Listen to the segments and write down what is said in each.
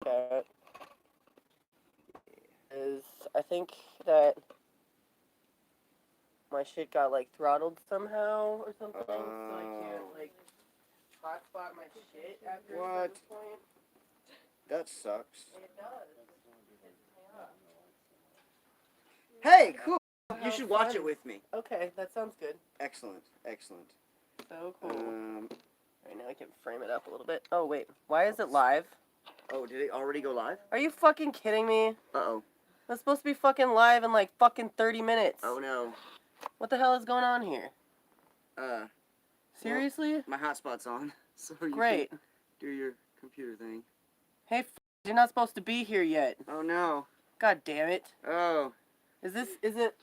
at is I think that my shit got like throttled somehow or something, so I can't like hotspot my shit after a certain point. That sucks. It does. Hey, cool. You should watch it with me. Okay, that sounds good. Excellent, excellent. So cool. Right now I can frame it up a little bit. Oh wait, why is it live? Oh, did it already go live? Are you fucking kidding me? Uh-oh. That's supposed to be fucking live in like fucking 30 minutes. Oh no. What the hell is going on here? Seriously? Well, my hotspot's on, so you Great. can do your computer thing. Hey, you're not supposed to be here yet. Oh no. God damn it. Oh. Is it...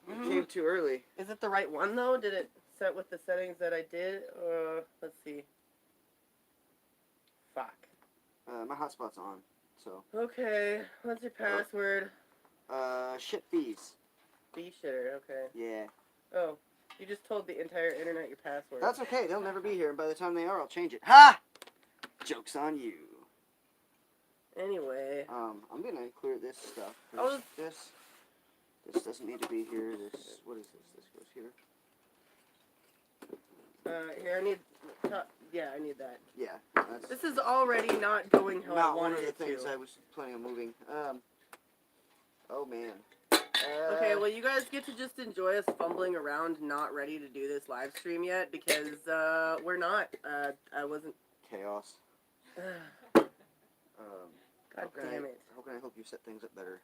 You came too early. Is it the right one though? Did it set with the settings that I did? Let's see. Fuck. My hotspot's on, so. Okay, what's your password? Shit fees. Bee shitter, okay. Yeah. Oh, you just told the entire internet your password. That's okay, they'll never be here, and by the time they are, I'll change it. Ha! Joke's on you. Anyway. I'm gonna clear this stuff. Oh, This doesn't need to be here. What is this? This goes here. Here, I need... Yeah, I need that. Yeah, that's... This is already not going how I wanted it to. Not one of the things I was planning on moving. Oh man. Okay, well, you guys get to just enjoy us fumbling around, not ready to do this live stream yet, because, we're not. I wasn't... Chaos. God damn it. How can I help you set things up better?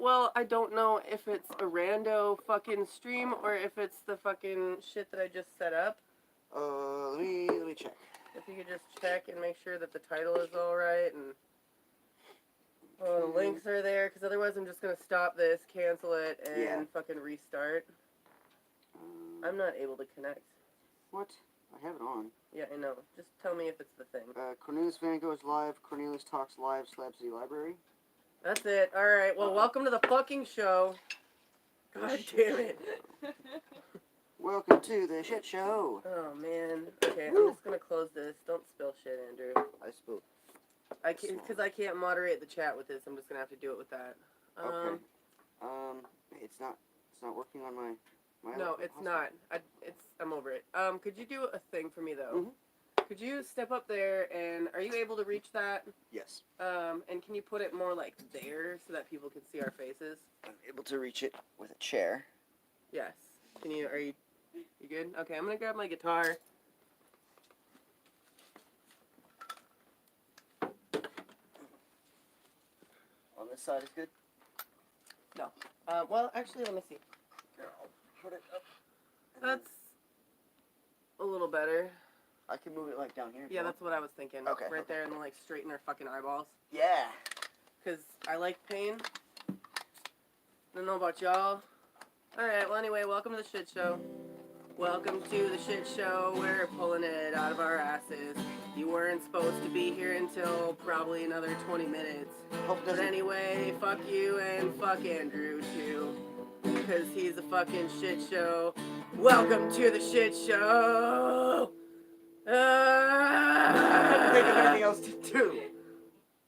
Well, I don't know if it's a rando fucking stream, or if it's the fucking shit that I just set up. Let me check. If you could just check and make sure that the title is alright, and... the links are there, because otherwise I'm just gonna stop this, cancel it, and fucking restart. I'm not able to connect. What? I have it on. Yeah, I know. Just tell me if it's the thing. Cornelius Van Gogh is live. Cornelius talks live. Slab City Library. That's it. Alright, well, welcome to the fucking show. God damn it. Welcome to the shit show. Oh, man. Okay, I'm just gonna close this. Don't spill shit, Andrew. I spilled. Because I can't moderate the chat with this. I'm just gonna have to do it with that. Okay. It's not working on my no, it's not. I'm over it. Could you do a thing for me though? Mm-hmm. Could you step up there and are you able to reach that? Yes. And can you put it more like there so that people can see our faces? I'm able to reach it with a chair. Yes. Are you good? Okay, I'm gonna grab my guitar. On this side is good? No. Well, actually, let me see. Here, I'll put it up. That's a little better. I can move it like down here. Yeah, that's what I was thinking. Okay. Right there and then like straighten our fucking eyeballs. Yeah. Because I like pain. I don't know about y'all. Alright, well anyway, welcome to the shit show. Welcome to the shit show. We're pulling it out of our asses. You weren't supposed to be here until probably another 20 minutes. But anyway, fuck you and fuck Andrew too. Because he's a fucking shit show. Welcome to the shit show! I couldn't think of anything else to do.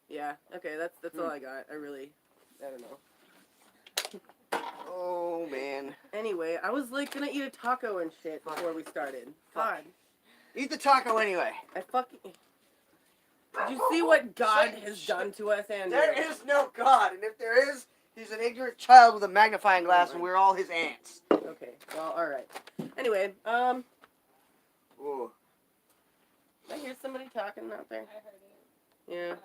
Yeah, okay, that's all I got. I don't know. Oh, man. Anyway, I was like gonna eat a taco and shit before we started. God. Eat the taco anyway. I fucking... Did you see what God has done to us, Andrew? There is no God, and if there is, he's an ignorant child with a magnifying glass, and we're all his aunts. Okay, well, alright. Anyway, Whoa. I hear somebody talking out there. I heard it.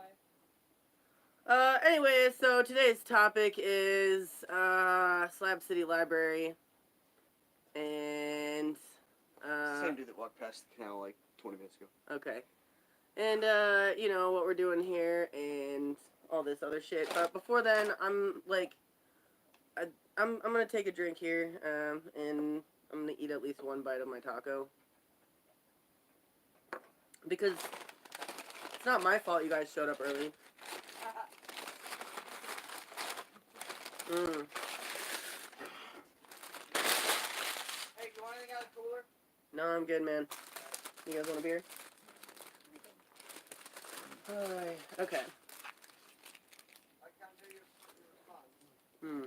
Yeah. Anyway, so today's topic is, Slab City Library, and, Same dude that walked past the canal like 20 minutes ago. okay. And, you know, what we're doing here, and all this other shit, but before then, I'm, like, I'm gonna take a drink here, and I'm gonna eat at least one bite of my taco. Because it's not my fault you guys showed up early. Hey, you want anything out of the cooler? No, I'm good, man. You guys want a beer? Alright, okay. Hmm.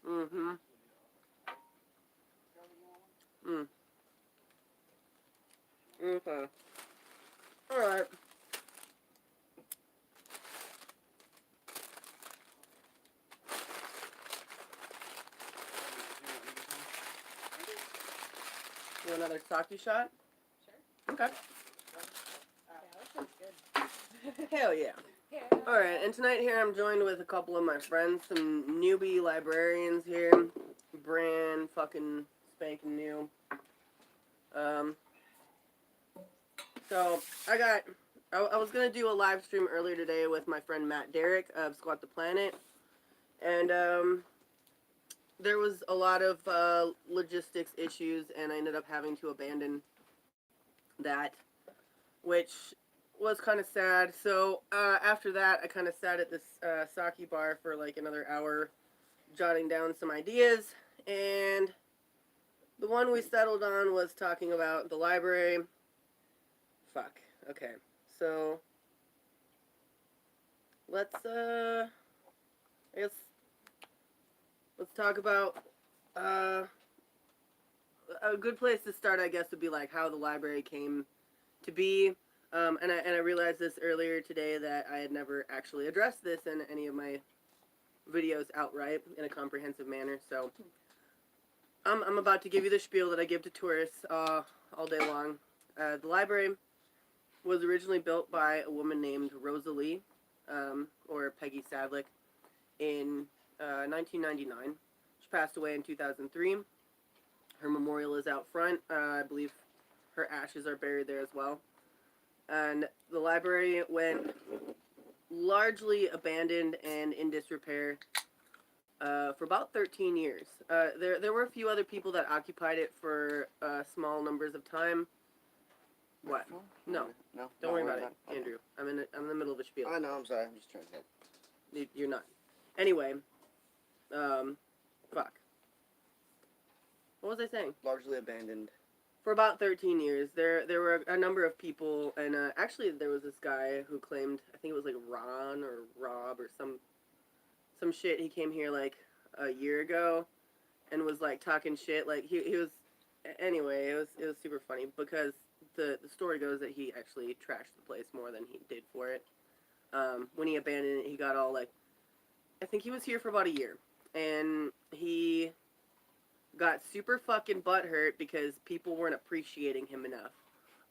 Mm-hmm. Mm. Okay. Alright. You want another sake shot? Sure. Okay. Yeah, that sounds good. Hell yeah. Yeah. Alright, and tonight here I'm joined with a couple of my friends, some newbie librarians here. Brand fucking spanking new. So I was gonna do a live stream earlier today with my friend Matt Derrick of Squat the Planet, and there was a lot of logistics issues, and I ended up having to abandon that, which was kind of sad. So after that, I kind of sat at this sake bar for like another hour, jotting down some ideas, and the one we settled on was talking about the library. Fuck. Okay. So let's I guess let's talk about a good place to start, I guess, would be like how the library came to be. And I realized this earlier today that I had never actually addressed this in any of my videos outright in a comprehensive manner. So I'm about to give you the spiel that I give to tourists all day long. The library was originally built by a woman named Rosalie, or Peggy Sadlick, in 1999. She passed away in 2003. Her memorial is out front. I believe her ashes are buried there as well. And the library went largely abandoned and in disrepair for about 13 years. There were a few other people that occupied it for small numbers of time. What? No. No. Don't worry about it, Okay. Andrew. I'm in the middle of a spiel. I know. I'm sorry. I'm just trying to. You're not. Anyway, fuck. What was I saying? Largely abandoned. For about 13 years, there were a number of people, and actually there was this guy who claimed, I think it was like Ron or Rob or some shit. He came here like a year ago, and was like talking shit. Like he was. Anyway, it was super funny because the story goes that he actually trashed the place more than he did for it. When he abandoned it, he got all like, I think he was here for about a year, and he got super fucking butthurt because people weren't appreciating him enough.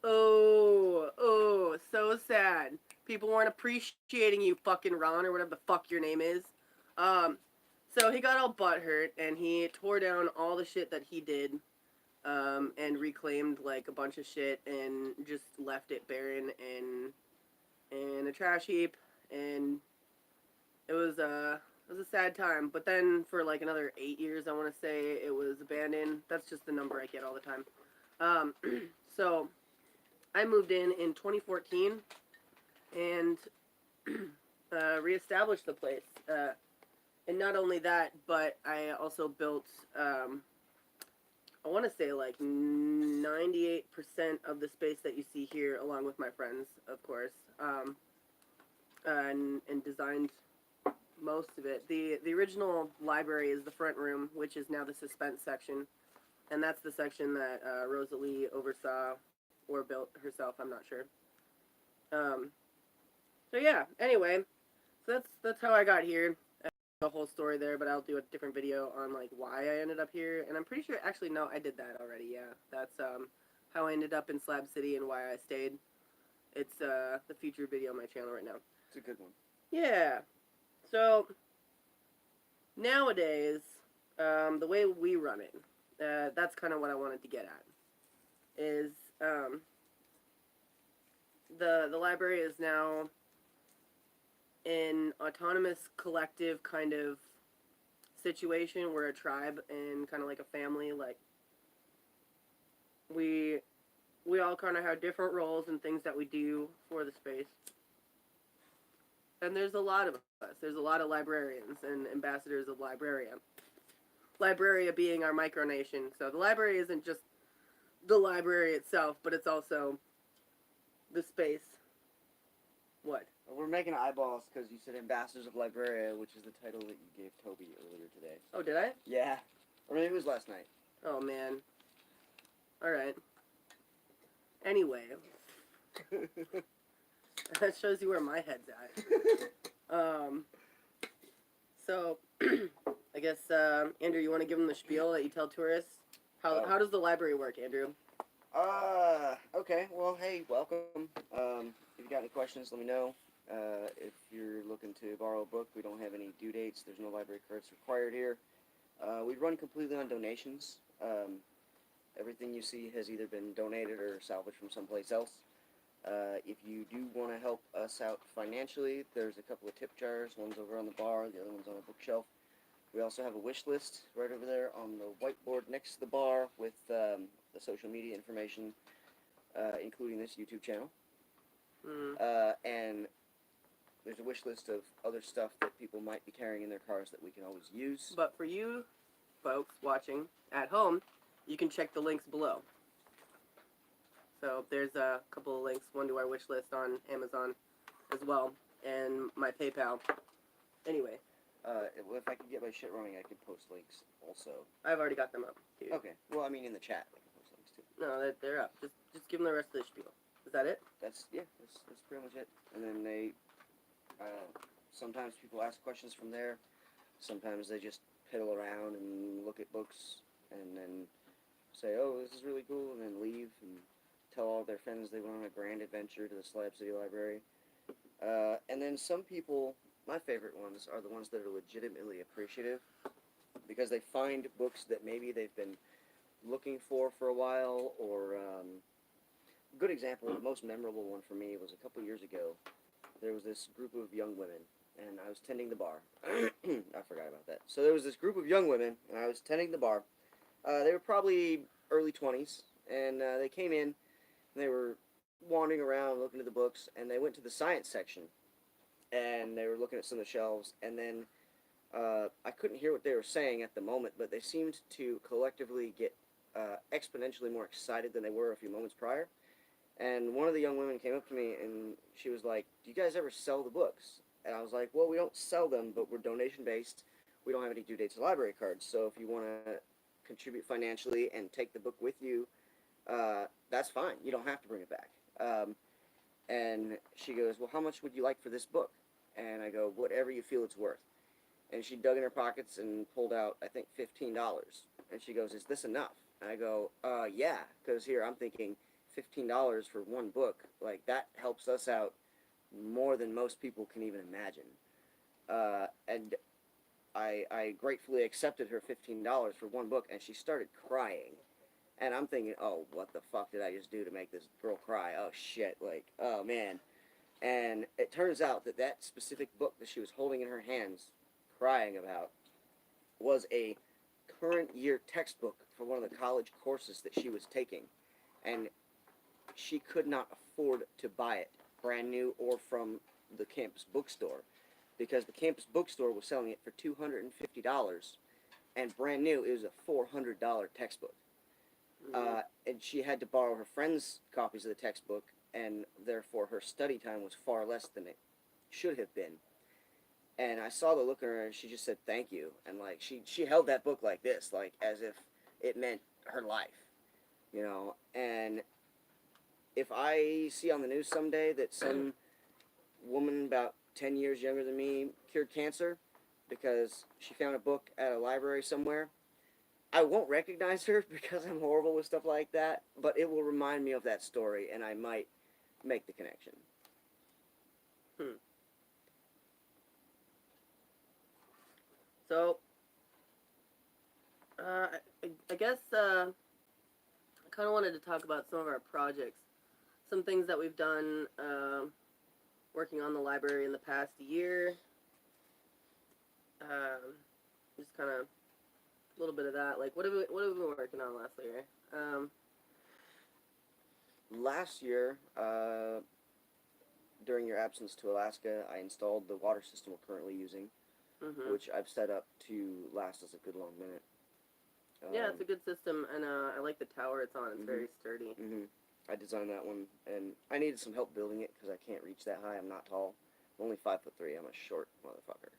Oh, so sad. People weren't appreciating you, fucking Ron, or whatever the fuck your name is. So he got all butthurt, and he tore down all the shit that he did, and reclaimed, like, a bunch of shit, and just left it barren and a trash heap, and it was a sad time. But then for like another 8 years, I want to say, it was abandoned. That's just the number I get all the time. So I moved in 2014 and reestablished the place. And not only that, but I also built, I want to say like 98% of the space that you see here, along with my friends, of course, and designed most of it. The original library is the front room, which is now the suspense section, and that's the section that Rosalie oversaw or built herself. I'm not sure. So yeah. Anyway, so that's how I got here. The whole story there, but I'll do a different video on like why I ended up here. And I'm pretty sure, actually, no, I did that already. Yeah, that's how I ended up in Slab City and why I stayed. It's the featured video on my channel right now. It's a good one. Yeah. So nowadays, the way we run it, that's kind of what I wanted to get at. Is the library is now an autonomous collective kind of situation. We're a tribe and kind of like a family. Like we all kind of have different roles and things that we do for the space. And there's a lot of us. There's a lot of librarians and ambassadors of Libraria. Libraria being our micronation. So the library isn't just the library itself, but it's also the space. What? I we're making eyeballs because you said Ambassadors of Liberia, which is the title that you gave Toby earlier today. Oh, did I? Yeah. Or maybe it was last night. Oh, man. Alright. Anyway. That shows you where my head's at. So, I guess, Andrew, you want to give them the spiel that you tell tourists? How does the library work, Andrew? Okay. Well, hey, welcome. If you got any questions, let me know. If you're looking to borrow a book, we don't have any due dates. There's no library cards required here. We run completely on donations. Everything you see has either been donated or salvaged from someplace else. If you do want to help us out financially, there's a couple of tip jars. One's over on the bar, the other one's on a bookshelf. We also have a wish list right over there on the whiteboard next to the bar with the social media information, including this YouTube channel. And there's a wish list of other stuff that people might be carrying in their cars that we can always use. But for you folks watching at home, you can check the links below. So there's a couple of links, one to our wish list on Amazon as well, and my PayPal. Anyway. If I could get my shit running, I could post links also. I've already got them up, dude. Okay. Well, I mean in the chat, I can post links too. No, they're up. Just give them the rest of the spiel. Is that it? That's pretty much it. And then they, sometimes people ask questions from there. Sometimes they just piddle around and look at books and then say, oh, this is really cool, and then leave and tell all their friends they went on a grand adventure to the Slab City Library. And then some people, my favorite ones, are the ones that are legitimately appreciative because they find books that maybe they've been looking for a while, or a good example, the most memorable one for me was a couple years ago. There was this group of young women, and I was tending the bar. I forgot about that. So there was this group of young women, and I was tending the bar. They were probably early 20s, and they came in, and they were wandering around looking at the books, and they went to the science section, and they were looking at some of the shelves, and then I couldn't hear what they were saying at the moment, but they seemed to collectively get exponentially more excited than they were a few moments prior. And one of the young women came up to me, and she was like, do you guys ever sell the books? And I was like, well, we don't sell them, but we're donation-based. We don't have any due dates or library cards, so if you want to contribute financially and take the book with you, that's fine. You don't have to bring it back. And she goes, well, how much would you like for this book? And I go, whatever you feel it's worth. And she dug in her pockets and pulled out, I think, $15. And she goes, is this enough? And I go, yeah, because here I'm thinking $15 for one book. Like, that helps us out more than most people can even imagine. And I gratefully accepted her $15 for one book, and she started crying. And I'm thinking, oh, what the fuck did I just do to make this girl cry? Oh, shit, like, oh, man. And it turns out that that specific book that she was holding in her hands, crying about, was a current year textbook for one of the college courses that she was taking. And she could not afford to buy it brand new or from the campus bookstore, because the campus bookstore was selling it for $250, and brand new it was a $400 textbook. And she had to borrow her friend's copies of the textbook, and therefore her study time was far less than it should have been. And I saw the look in her, and she just said thank you, and like she held that book like this, like as if it meant her life, you know. And if I see on the news someday that some woman about 10 years younger than me cured cancer because she found a book at a library somewhere, I won't recognize her because I'm horrible with stuff like that, but it will remind me of that story, and I might make the connection. So, I guess I kind of wanted to talk about some of our projects, some things that we've done working on the library in the past year. Just kind of a little bit of that. Like, what have we been working on last year? Last year, during your absence to Alaska, I installed the water system we're currently using, which I've set up to last us a good long minute. Yeah, it's a good system, and I like the tower it's on. It's very sturdy. I designed that one, and I needed some help building it because I can't reach that high. I'm not tall. only 5'3". I'm a short motherfucker.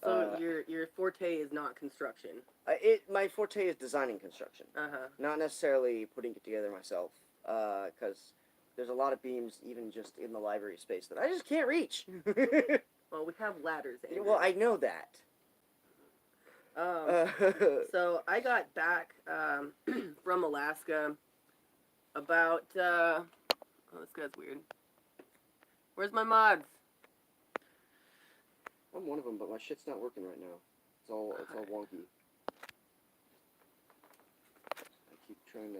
So your forte is not construction. My forte is designing construction, not necessarily putting it together myself. Because there's a lot of beams, even just in the library space, that I just can't reach. Well, we have ladders. Andrew. Well, I know that. So I got back from Alaska about. Oh, this guy's weird. Where's my mods? I'm one of them, but my shit's not working right now. It's all wonky. I keep trying to.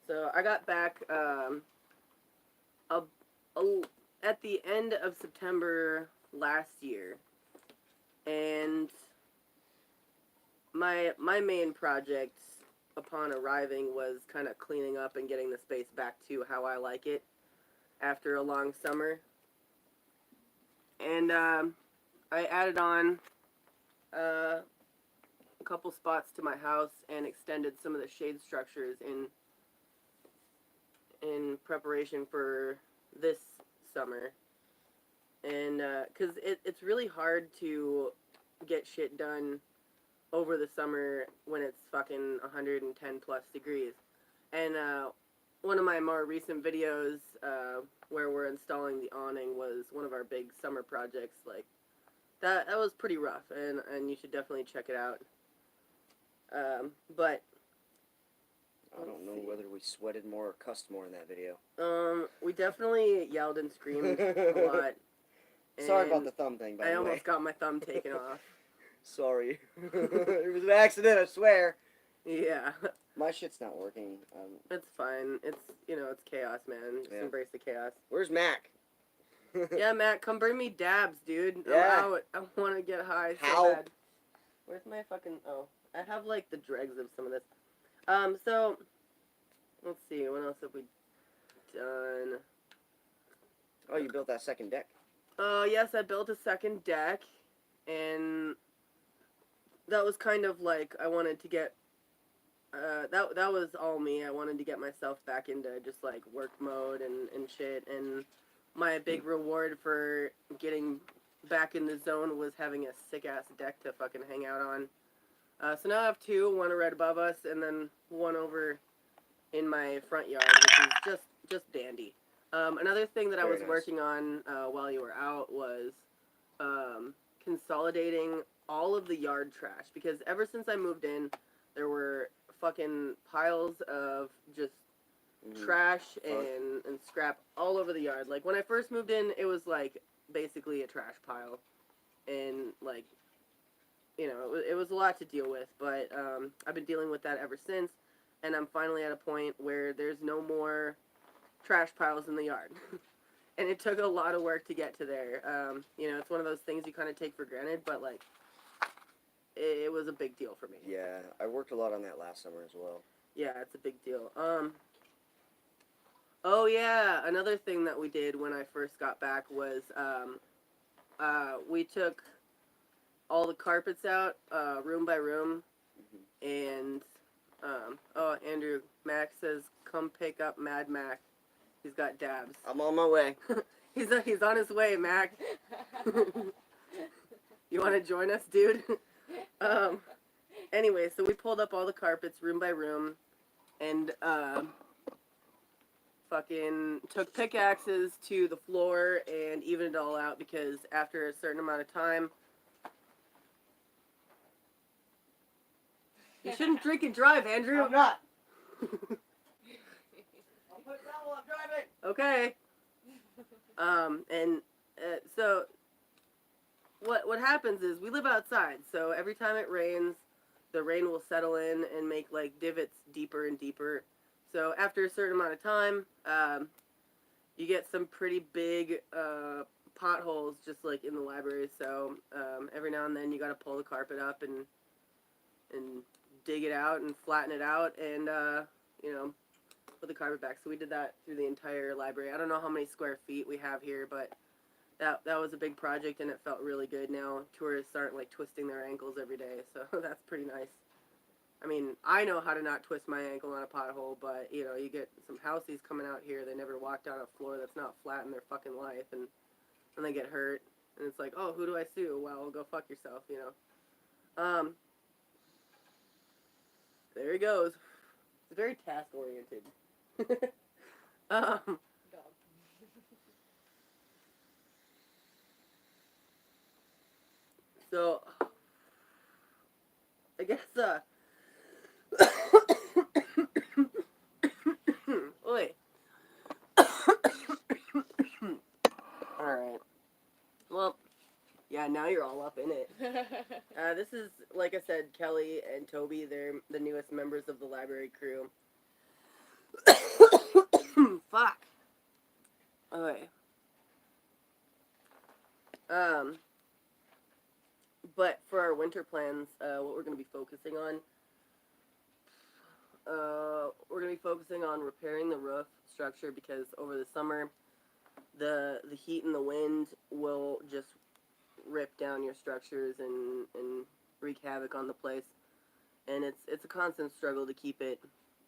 So I got back at the end of September last year, and my main project upon arriving was kind of cleaning up and getting the space back to how I like it after a long summer. And I added on a couple spots to my house and extended some of the shade structures in preparation for this summer. And because it's really hard to get shit done over the summer when it's fucking 110 plus degrees. And one of my more recent videos where we're installing the awning was one of our big summer projects. Like that was pretty rough, and you should definitely check it out. But I don't know whether we sweated more or cussed more in that video. we definitely yelled and screamed a lot. Sorry about the thumb thing, by the way. I almost got my thumb taken off. Sorry. It was an accident, I swear. Yeah. My shit's not working. It's fine. It's chaos, man. Just embrace the chaos. Where's Mac? Yeah, Matt, come bring me dabs, dude. Yeah. I'm out. I want to get high so How? bad. Where's my fucking... Oh, I have, like, the dregs of some of this. So, let's see. What else have we done? Oh, you built that second deck. Yes, I built a second deck, and that was kind of like I wanted to get... that was all me. I wanted to get myself back into just, like, work mode and shit, and my big reward for getting back in the zone was having a sick-ass deck to fucking hang out on. So now I have two, one right above us, and then one over in my front yard, which is just dandy. Another thing that I was working on while you were out was consolidating all of the yard trash, because ever since I moved in, there were fucking piles of just trash and scrap all over the yard. Like, when I first moved in, it was, like, basically a trash pile. And, like, it was a lot to deal with. But I've been dealing with that ever since. And I'm finally at a point where there's no more trash piles in the yard. And it took a lot of work to get to there. It's one of those things you kind of take for granted. But, like, it was a big deal for me. Yeah, I worked a lot on that last summer as well. Yeah, it's a big deal. Oh yeah, another thing that we did when I first got back was we took all the carpets out, room by room, and Andrew, Mac says, come pick up Mad Mac. He's got dabs. I'm on my way. He's on his way, Mac. You want to join us, dude? Anyway, so we pulled up all the carpets room by room, and fucking took pickaxes to the floor and evened it all out, because after a certain amount of time... You shouldn't drink and drive, Andrew. I'm not. I'll put it down while I'm driving. Okay. So what happens is we live outside, so every time it rains, the rain will settle in and make, like, divots deeper and deeper. So after a certain amount of time, you get some pretty big potholes just, like, in the library. So every now and then you got to pull the carpet up and dig it out and flatten it out and put the carpet back. So we did that through the entire library. I don't know how many square feet we have here, but that was a big project, and it felt really good. Now tourists aren't, like, twisting their ankles every day, so that's pretty nice. I mean, I know how to not twist my ankle on a pothole, but, you get some housies coming out here. They never walked on a floor that's not flat in their fucking life, and and they get hurt, and it's like, oh, who do I sue? Well, go fuck yourself, you know. There he goes. It's very task oriented. Dog. So I guess Oi. Alright. Well, yeah, now you're all up in it. This is, like I said, Kelly and Toby. They're the newest members of the library crew. Fuck. Okay. But for our winter plans, what we're going to be focusing on, we're going to be focusing on repairing the roof structure because over the summer, the heat and the wind will just rip down your structures and wreak havoc on the place. And it's a constant struggle to keep it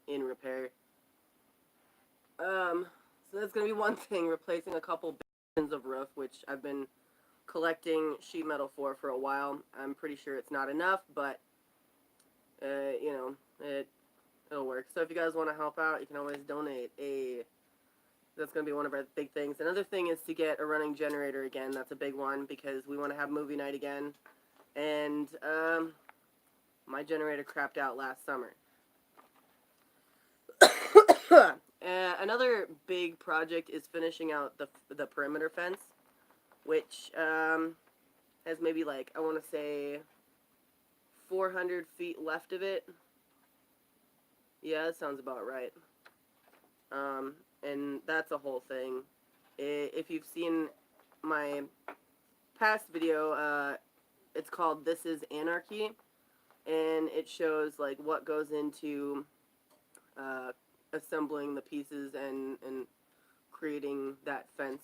in repair. So that's going to be one thing, replacing a couple bins of roof, which I've been collecting sheet metal for a while. I'm pretty sure it's not enough, but, you know, it'll work. So if you guys want to help out, you can always donate. That's going to be one of our big things. Another thing is to get a running generator again. That's a big one because we want to have movie night again. And, my generator crapped out last summer. Another big project is finishing out the perimeter fence, which has maybe like, I want to say 400 feet left of it. Yeah, that sounds about right. And that's a whole thing. If you've seen my past video, it's called This Is Anarchy, and it shows like what goes into assembling the pieces and creating that fence,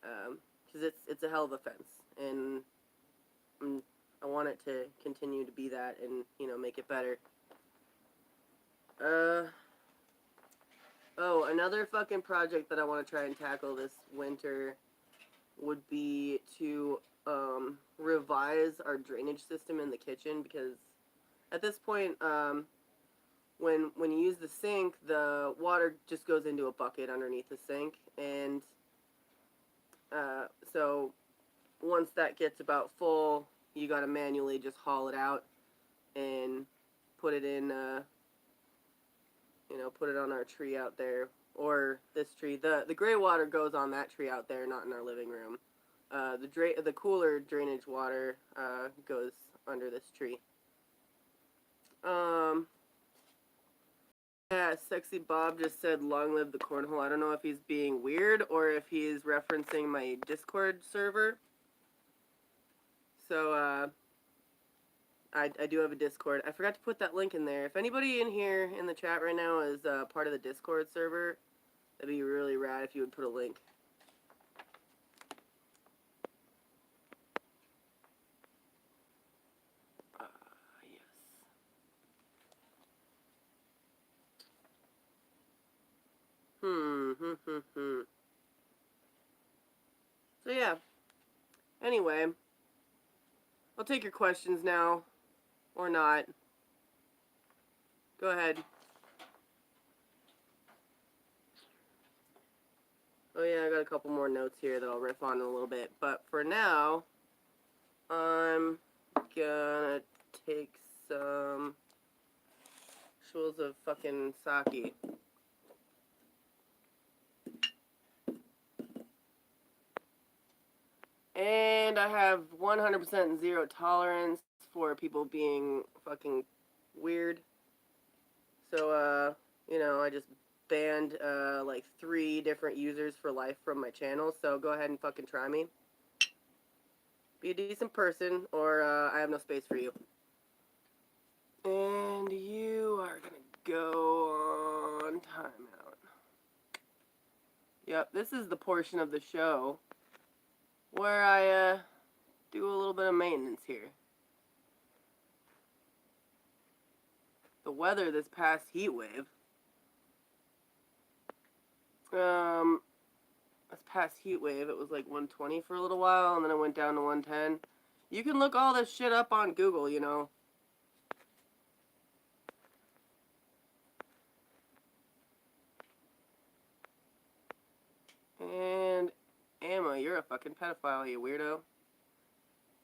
because it's a hell of a fence, and I want it to continue to be that and, you know, make it better. Oh, another fucking project that I want to try and tackle this winter would be to revise our drainage system in the kitchen, because at this point, when you use the sink, the water just goes into a bucket underneath the sink, and so once that gets about full, you gotta manually just haul it out and put it in, you know, put it on our tree out there, or this tree. The gray water goes on that tree out there, not in our living room. The cooler drainage water goes under this tree. Yeah, Sexy Bob just said long live the cornhole. I don't know if he's being weird or if he's referencing my Discord server. So, I do have a Discord. I forgot to put that link in there. If anybody in here in the chat right now is part of the Discord server, that'd be really rad if you would put a link. Yes. So yeah. Anyway, I'll take your questions now, or not. Go ahead. Oh yeah, I got a couple more notes here that I'll riff on in a little bit. But for now, I'm gonna take some shouls of fucking sake. And I have 100% zero tolerance for people being fucking weird. So, you know, I just banned, like 3 different users for life from my channel, so go ahead and fucking try me. Be a decent person, or, I have no space for you. And you are gonna go on timeout. Yep, this is the portion of the show where I, do a little bit of maintenance here. The weather this past heat wave, this past heat wave, it was like 120 for a little while, and then it went down to 110. You can look all this shit up on Google, you know. And Emma, you're a fucking pedophile, you weirdo.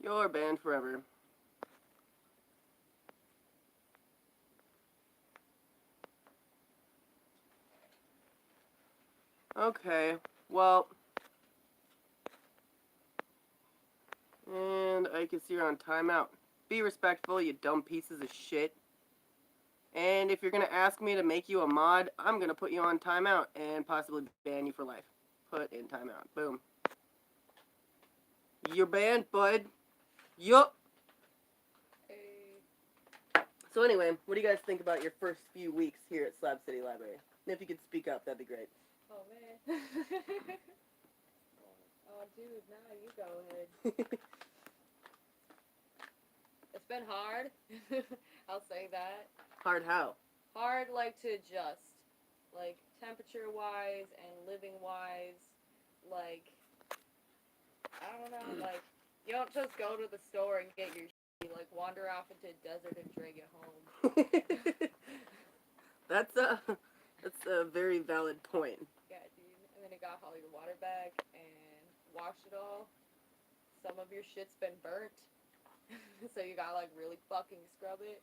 You're banned forever. Okay, well. And I can see you're on timeout. Be respectful, you dumb pieces of shit. And if you're gonna ask me to make you a mod, I'm gonna put you on timeout and possibly ban you for life. Put in timeout. Boom. You're banned, bud. Yup. So anyway, what do you guys think about your first few weeks here at Slab City Library? And if you could speak up, that'd be great. Oh, man. Oh, dude, nah, you go ahead. It's been hard. I'll say that. Hard how? Hard, like, to adjust. Like, temperature-wise and living-wise. Like, I don't know, like, you don't just go to the store and get your shit. You, like, wander off into a desert and drag it home. That's a very valid point. Yeah, dude. And then you got all your water back and wash it all. Some of your shit's been burnt. So you gotta, like, really fucking scrub it.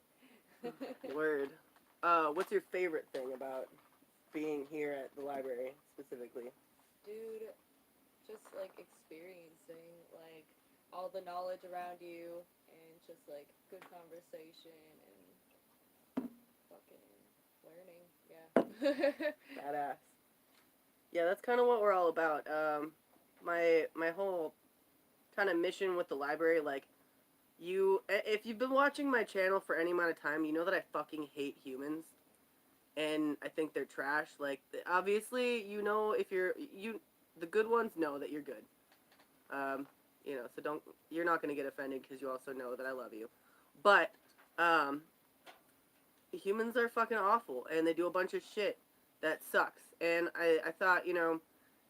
Word. What's your favorite thing about being here at the library, specifically? Dude, just, like, experiencing, like, all the knowledge around you and just, like, good conversation and fucking learning. Yeah. Badass. Yeah, that's kind of what we're all about. My whole kind of mission with the library, like, if you've been watching my channel for any amount of time, you know that I fucking hate humans, and I think they're trash. Like, obviously, you know, if the good ones know that you're good. You know, so you're not gonna get offended because you also know that I love you. But, humans are fucking awful, and they do a bunch of shit that sucks. And I thought, you know,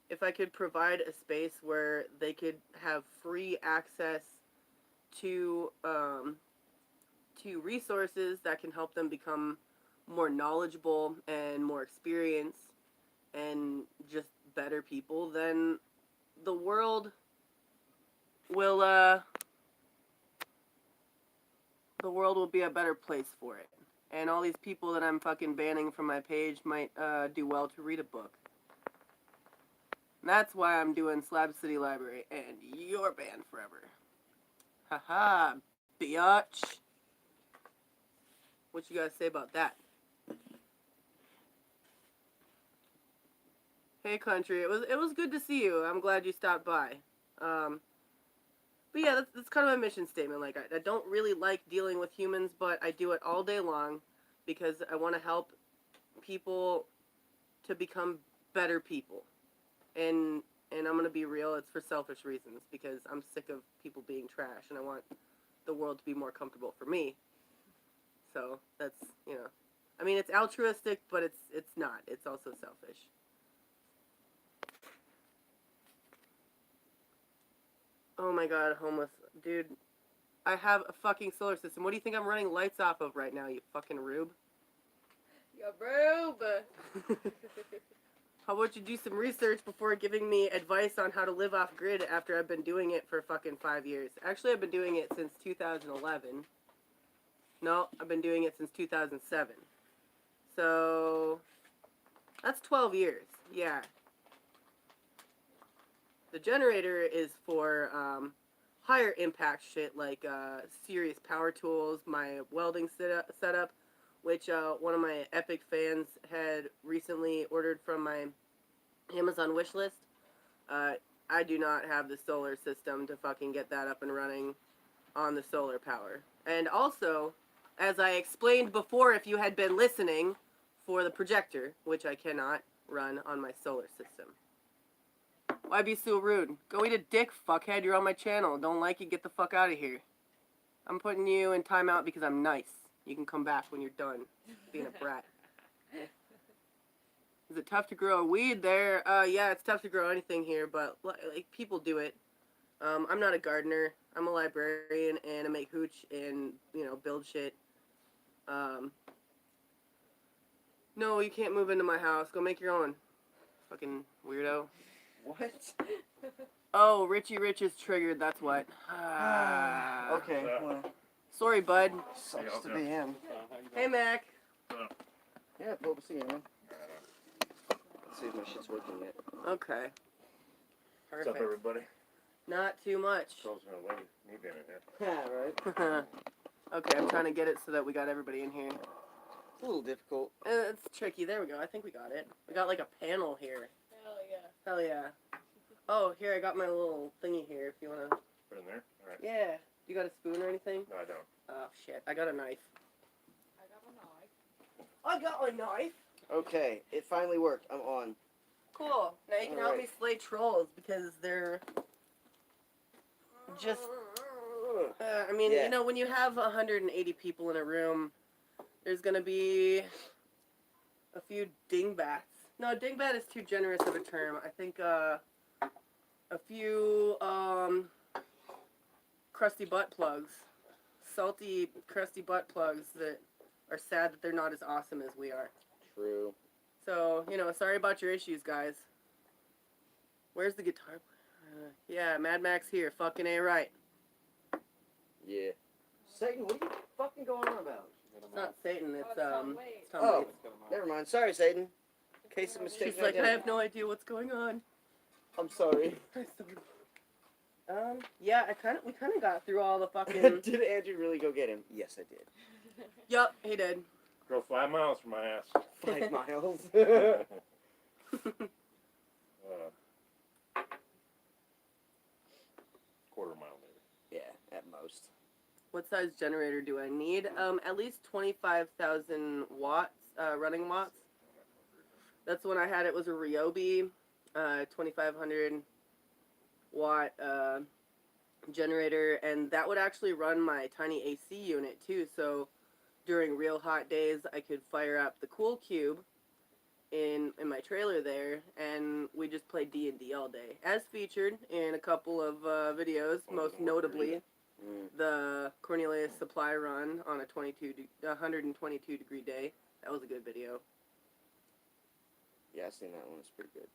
if I could provide a space where they could have free access to resources that can help them become more knowledgeable and more experienced and just better people, then the world will be a better place for it. And all these people that I'm fucking banning from my page might do well to read a book. And that's why I'm doing Slab City Library, and you're banned forever. Haha, biatch. What you guys say about that? Hey, country. It was good to see you. I'm glad you stopped by. But yeah, that's kind of my mission statement. Like, I don't really like dealing with humans, but I do it all day long because I want to help people to become better people. And I'm going to be real, it's for selfish reasons because I'm sick of people being trash and I want the world to be more comfortable for me. So, that's, you know, I mean, it's altruistic, but it's not. It's also selfish. Oh my god, homeless. Dude, I have a fucking solar system. What do you think I'm running lights off of right now, you fucking rube? You rube. How about you do some research before giving me advice on how to live off grid after I've been doing it for fucking 5 years? Actually, I've been doing it since 2011. No, I've been doing it since 2007. So, that's 12 years. Yeah. The generator is for higher impact shit like serious power tools, my welding setup, which one of my epic fans had recently ordered from my Amazon wish list. I do not have the solar system to fucking get that up and running on the solar power. And also, as I explained before, if you had been listening, for the projector, which I cannot run on my solar system. Why be so rude? Go eat a dick, fuckhead. You're on my channel. Don't like it, get the fuck out of here. I'm putting you in timeout because I'm nice. You can come back when you're done being a brat. Is it tough to grow a weed there? Yeah, it's tough to grow anything here, but like people do it. I'm not a gardener. I'm a librarian, and I make hooch and build shit. No, you can't move into my house. Go make your own. Fucking weirdo. What? Oh, Richie Rich is triggered. That's what. Okay. Well, Sorry, bud. sucks to be him. Hey, Mac. Yeah, hope to see you, man. Let's see if my shit's working yet. Okay. What's up, Perfect. everybody? Not too much. Someone's gonna let me in here. Yeah, right. Okay, I'm trying to get it so that we got everybody in here. It's a little difficult. It's tricky. There we go. I think we got it. We got like a panel here. Hell yeah. Hell yeah. Oh, here, I got my little thingy here if you want to. Put it in there? Alright. Yeah. You got a spoon or anything? No, I don't. Oh, shit. I got a knife. I got a knife. I got a knife. Okay, it finally worked. I'm on. Cool. Now you can help me slay trolls because they're just. I mean, Yeah. when you have 180 people in a room, there's gonna be a few dingbats. No, dingbat is too generous of a term. I think a few crusty butt plugs, salty crusty butt plugs that are sad that they're not as awesome as we are. True. So, sorry about your issues, guys. Where's the guitar? Yeah, Mad Max here. Fucking A right. Yeah. Satan, what are you fucking going on about? It's not Satan, it's, Tom Waits. it's Tom Oh, Waits. never mind. Sorry, Satan. Case of mistake. She's like, I have no idea what's going on. I'm sorry. Yeah, we kind of got through all the fucking... Did Andrew really go get him? Yes, I did. Yup, he did. Drove 5 miles from my ass. 5 miles. Quarter mile maybe. Yeah, at most. What size generator do I need? At least 25,000 watts, running watts. That's when I had it was a Ryobi, 2,500 watt generator, and that would actually run my tiny AC unit too. So during real hot days, I could fire up the Cool Cube in my trailer there, and we just played D&D all day, as featured in a couple of videos, most notably the Cornelius supply run on a 122 degree day. That was a good video. Yeah, I seen that one. It's pretty good.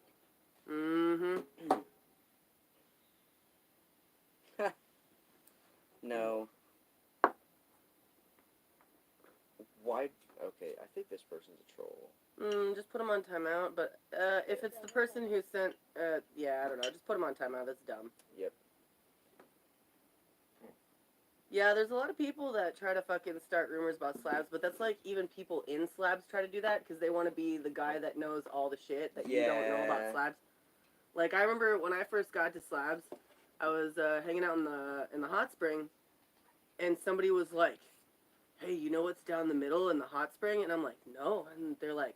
Mm-hmm. No. Why? Okay, I think this person's a troll. Just put them on timeout, but if it's the person who sent, yeah, I don't know, just put them on timeout, that's dumb. Yep. Yeah, there's a lot of people that try to fucking start rumors about slabs, but that's like even people in slabs try to do that because they want to be the guy that knows all the shit that you don't know about slabs. Like, I remember when I first got to slabs, I was hanging out in the hot spring, and somebody was like, hey, you know what's down the middle in the hot spring? And I'm like, no. And they're like,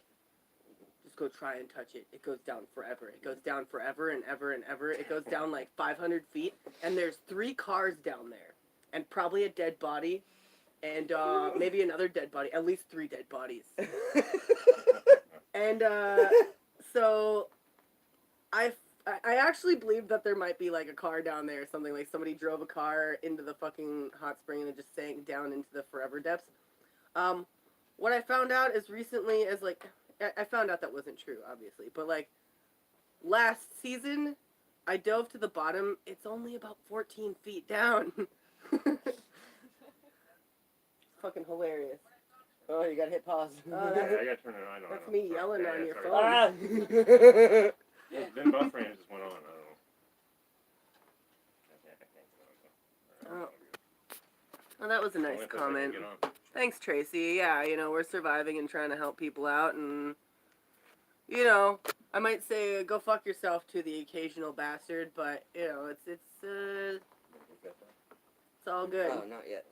just go try and touch it. It goes down forever. It goes down forever and ever and ever. It goes down like 500 feet, and there's 3 cars down there, and probably a dead body, and maybe another dead body, at least 3 dead bodies. And so I actually believe that there might be like a car down there or something, like somebody drove a car into the fucking hot spring and it just sank down into the forever depths. What I found out is recently is like, I found out that wasn't true, obviously, but like last season I dove to the bottom. It's only about 14 feet down. It's fucking hilarious. Oh, you gotta hit pause. Oh, Yeah, I gotta turn it on. I know. That's me yelling on your sorry. phone. Then buffering just went on. I don't know. Oh. Well, that was a nice Only if I comment. can get on. Thanks, Tracy. Yeah, we're surviving and trying to help people out, and, I might say go fuck yourself to the occasional bastard, but, it's all good. Oh, not yet.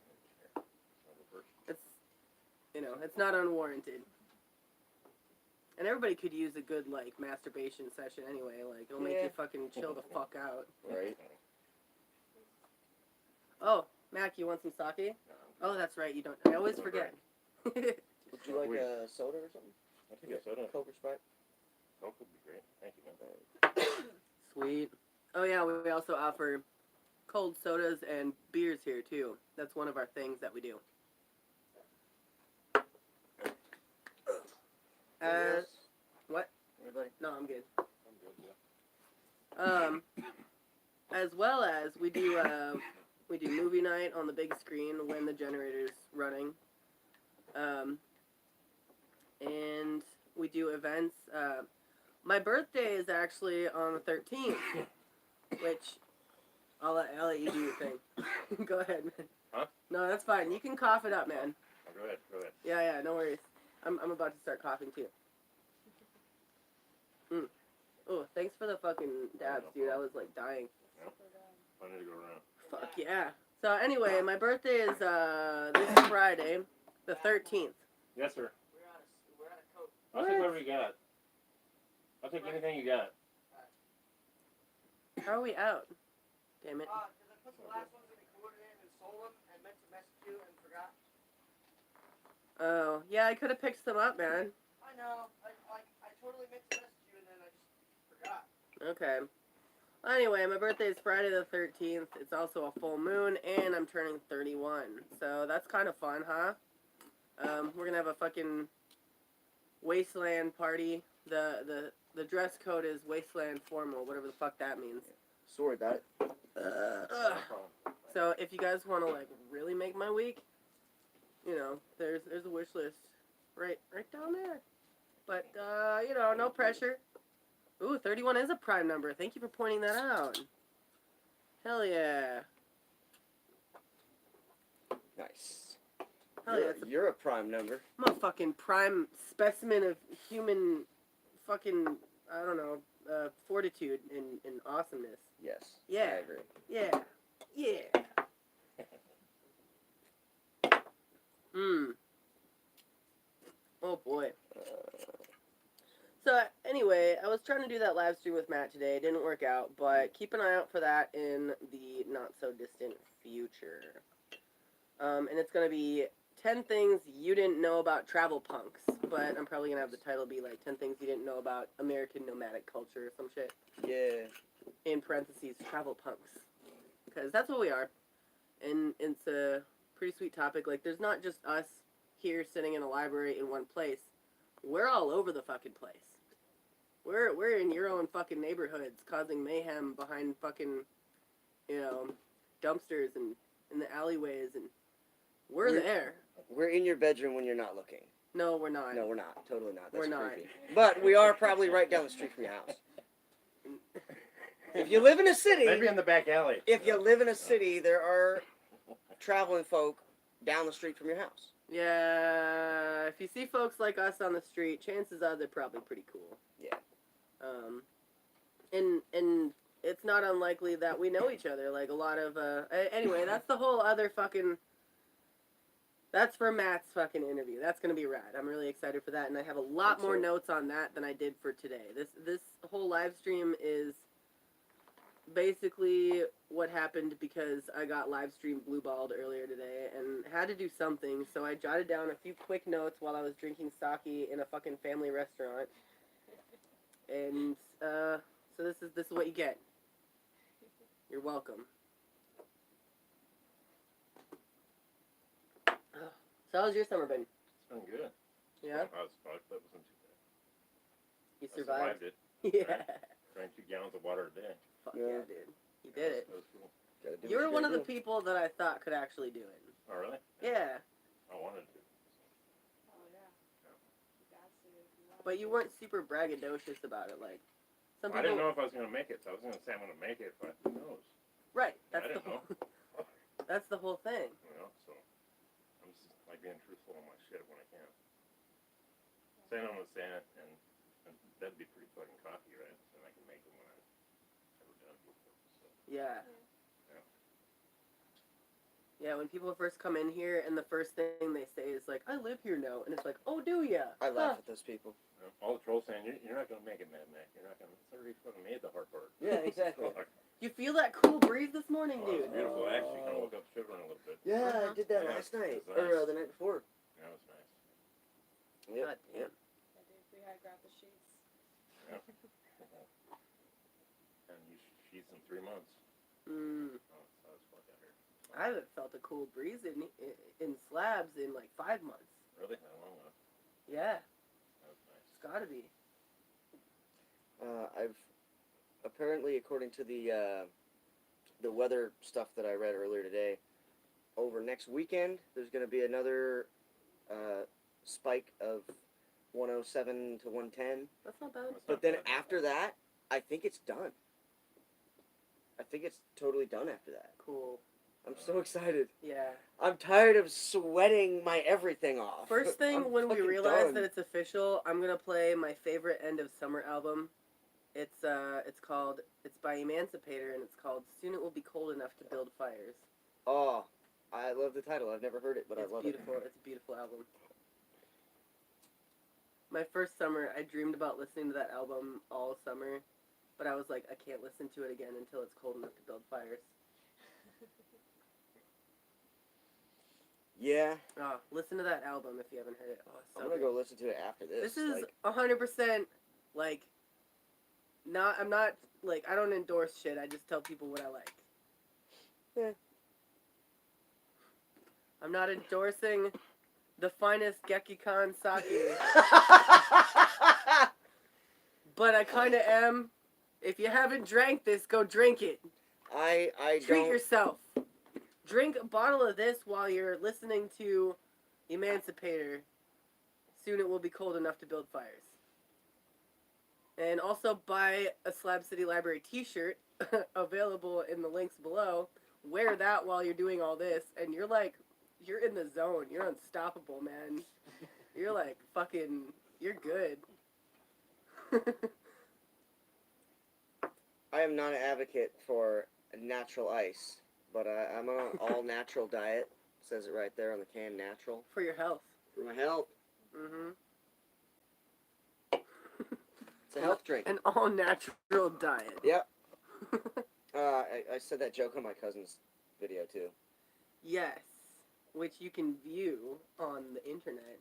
It's not unwarranted. And everybody could use a good, like, masturbation session anyway. Like, it'll make you fucking chill the fuck out. Right. Oh, Mac, you want some sake? Oh, that's right, you don't. I always forget. Would you like a soda or something? I think I said it. Coke or Sprite? Coke would be great. Thank you, man. Sweet. Oh yeah, we also offer cold sodas and beers here too. That's one of our things that we do. What? Anybody? No, I'm good. I'm good, yeah. As well as we do movie night on the big screen when the generator's running. And we do events. My birthday is actually on the 13th, which I'll let you do your thing. Go ahead, man. Huh? No, that's fine. You can cough it up, man. Oh, go ahead, go ahead. Yeah, no worries. I'm about to start coughing too. Oh, thanks for the fucking dabs, dude. I was like dying. Plenty to go around. Fuck yeah. So anyway, my birthday is this Friday, the 13th. Yes, sir. We're out of Coke. I'll take whatever you got. I'll take anything you got. How are we out? Damn it. Because I put the last ones in the coordinate and sold them and meant to message you and forgot. Oh, yeah, I could have picked some up, man. I know. I totally meant to message you and then I just forgot. Okay. Well, anyway, my birthday is Friday the 13th. It's also a full moon, and I'm turning 31. So that's kind of fun, huh? We're gonna have a fucking wasteland party. The dress code is wasteland formal, whatever the fuck that means. Sorry about it. Ugh. No problem. So if you guys want to like really make my week, you know, there's a wish list right down there. But you know, no pressure. Ooh, 31 is a prime number. Thank you for pointing that out. Hell yeah. Nice. Hell yeah. You're a prime number. I'm a fucking prime specimen of human fucking, I don't know, fortitude and awesomeness. Yes. Yeah. I agree. Yeah. Yeah. Oh boy. So anyway, I was trying to do that live stream with Matt today. It didn't work out, but keep an eye out for that in the not so distant future. And it's gonna be 10 things you didn't know about travel punks, but I'm probably gonna have the title be like 10 things you didn't know about American nomadic culture or some shit. Yeah. In parentheses, travel punks, because that's what we are. And it's a pretty sweet topic. Like, there's not just us here sitting in a library in one place. We're all over the fucking place. We're in your own fucking neighborhoods, causing mayhem behind fucking, you know, dumpsters and in the alleyways, and we're there. We're in your bedroom when you're not looking. No, we're not. No, we're not. Totally not. That's We're not. creepy. But we are probably right down the street from your house. If you live in a city, Maybe in the back alley. if you live in a city, there are traveling folk down the street from your house. Yeah, if you see folks like us on the street, chances are they're probably pretty cool. Yeah. And it's not unlikely that we know each other. Like a lot of anyway, that's the whole other fucking. That's for Matt's fucking interview. That's gonna be rad. I'm really excited for that, and I have a lot more notes on that than I did for today. This whole live stream is basically what happened because I got live stream blue-balled earlier today and had to do something, so I jotted down a few quick notes while I was drinking sake in a fucking family restaurant. And so this is what you get. You're welcome. So how's your summer been? It's been good. Yeah? I wasn't too bad. You I survived? it. Yeah. Drank 2 gallons of water a day. Fuck Yeah. yeah, dude. You did it. That was cool. Gotta do You were what one of the gotta do. people that I thought could actually do it. Oh, really? Yeah. I wanted to. Oh yeah. You got to if you want. But you weren't super braggadocious about it, like some I people. didn't know if I was going to make it, so I was going to say I'm going to make it, but who knows? Right. I That's the didn't whole. That's the whole thing. You know, so I'm just like being truthful on my shit when I can. Saying I'm going to say it, and that'd be pretty fucking cocky, right? So I can make it when I've never done it before. So. Yeah. Yeah. Yeah. When people first come in here and the first thing they say is like, "I live here now," and it's like, "Oh, do ya?" I laugh at those people. You know, all the trolls saying, you're not going to make it, Mad Mac. You're not going to. It's already fucking made the hard part. Yeah, exactly. Fuck. You feel that cool breeze this morning, Oh, dude? it's beautiful. I actually kind of woke up shivering a little bit. Yeah, I did that Yeah, last night. it was Or nice. the night before. That was nice. Yep. God damn. I did. We had grab the sheets. And she's in 3 months. Mm. Oh, so it's fuck out here. I haven't felt a cool breeze in slabs in like 5 months. Really? That long enough? Yeah, That was nice. it's gotta be. I've apparently, according to the weather stuff that I read earlier today, over next weekend there's going to be another spike of 107 to 110. That's not bad. That's But not then bad. after that, I think it's done. I think it's totally done after that. Cool. I'm so excited. Yeah. I'm tired of sweating my everything off. First thing I'm when we fucking realize done. that it's official, I'm gonna play my favorite end of summer album. It's by Emancipator and it's called "Soon It Will Be Cold Enough to Build Fires." Oh, I love the title. I've never heard it, but It's I love beautiful. it. It's a beautiful album. My first summer, I dreamed about listening to that album all summer, but I was like, I can't listen to it again until it's cold enough to build fires. Yeah, Listen to that album if you haven't heard it. Oh, it's so I'm gonna good. go listen to it after this. This is like, 100% like I'm not like I don't endorse shit. I just tell people what I like. Yeah. I'm not endorsing the finest Gekikan sake, but I kind of am. If you haven't drank this, go drink it. I Treat don't. yourself. Drink a bottle of this while you're listening to Emancipator. Soon it will be cold enough to build fires. And also buy a Slab City Library t-shirt available in the links below. Wear that while you're doing all this, and you're in the zone. You're unstoppable, man. You're like fucking, you're good. I am not an advocate for natural ice, but I'm on an all-natural diet. It says it right there on the can, natural. For your health. For my health. Mm-hmm. It's a health drink. An all-natural diet. Yep. I said that joke on my cousin's video, too. Yes, which you can view on the internet.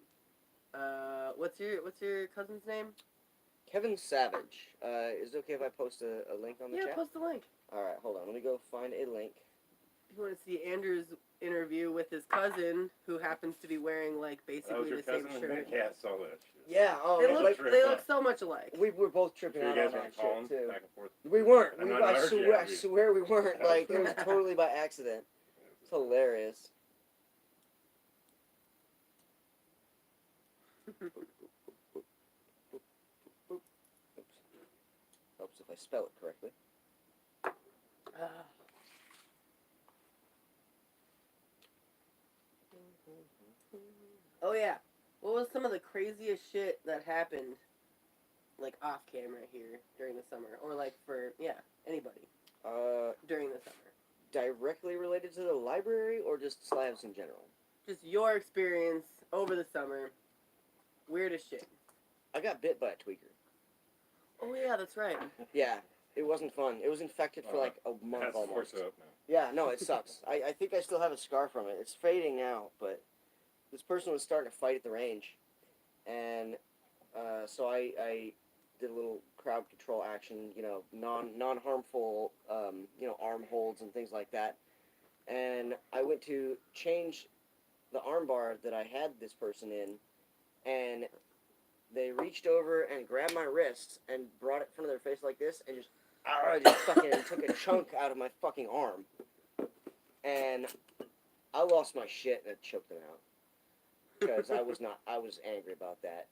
What's your cousin's name? Kevin Savage. Is it okay if I post a link on the Yeah, chat? post the link. Alright, hold on. Let me go find a link. If you want to see Andrew's interview with his cousin, who happens to be wearing like That was basically your the same cousin? shirt. Yeah, I saw that shit. Yeah, oh, They it's look like, trip, they huh? look so much alike. we were both tripping So you out guys on that weren't calling shit, too. back and forth? We weren't. I We, know, I, I heard swear, you. I swear we weren't. Like, it was totally by accident. It's hilarious. Oops. Helps if I spell it correctly. Oh yeah, what was some of the craziest shit that happened, like off camera here during the summer, or like for anybody during the summer? Directly related to the library or just slabs in general? Just your experience over the summer. Weirdest shit. I got bit by a tweaker. Oh yeah, that's right. Yeah, it wasn't fun. It was infected for like a month That's almost. forked up now. Yeah, no, it sucks. I think I still have a scar from it. It's fading now, but this person was starting to fight at the range. And so I did a little crowd control action, non-harmful, arm holds and things like that. And I went to change the arm bar that I had this person in, and they reached over and grabbed my wrists and brought it in front of their face like this and just fucking took a chunk out of my fucking arm. And I lost my shit and it choked them out. Because I was angry about that.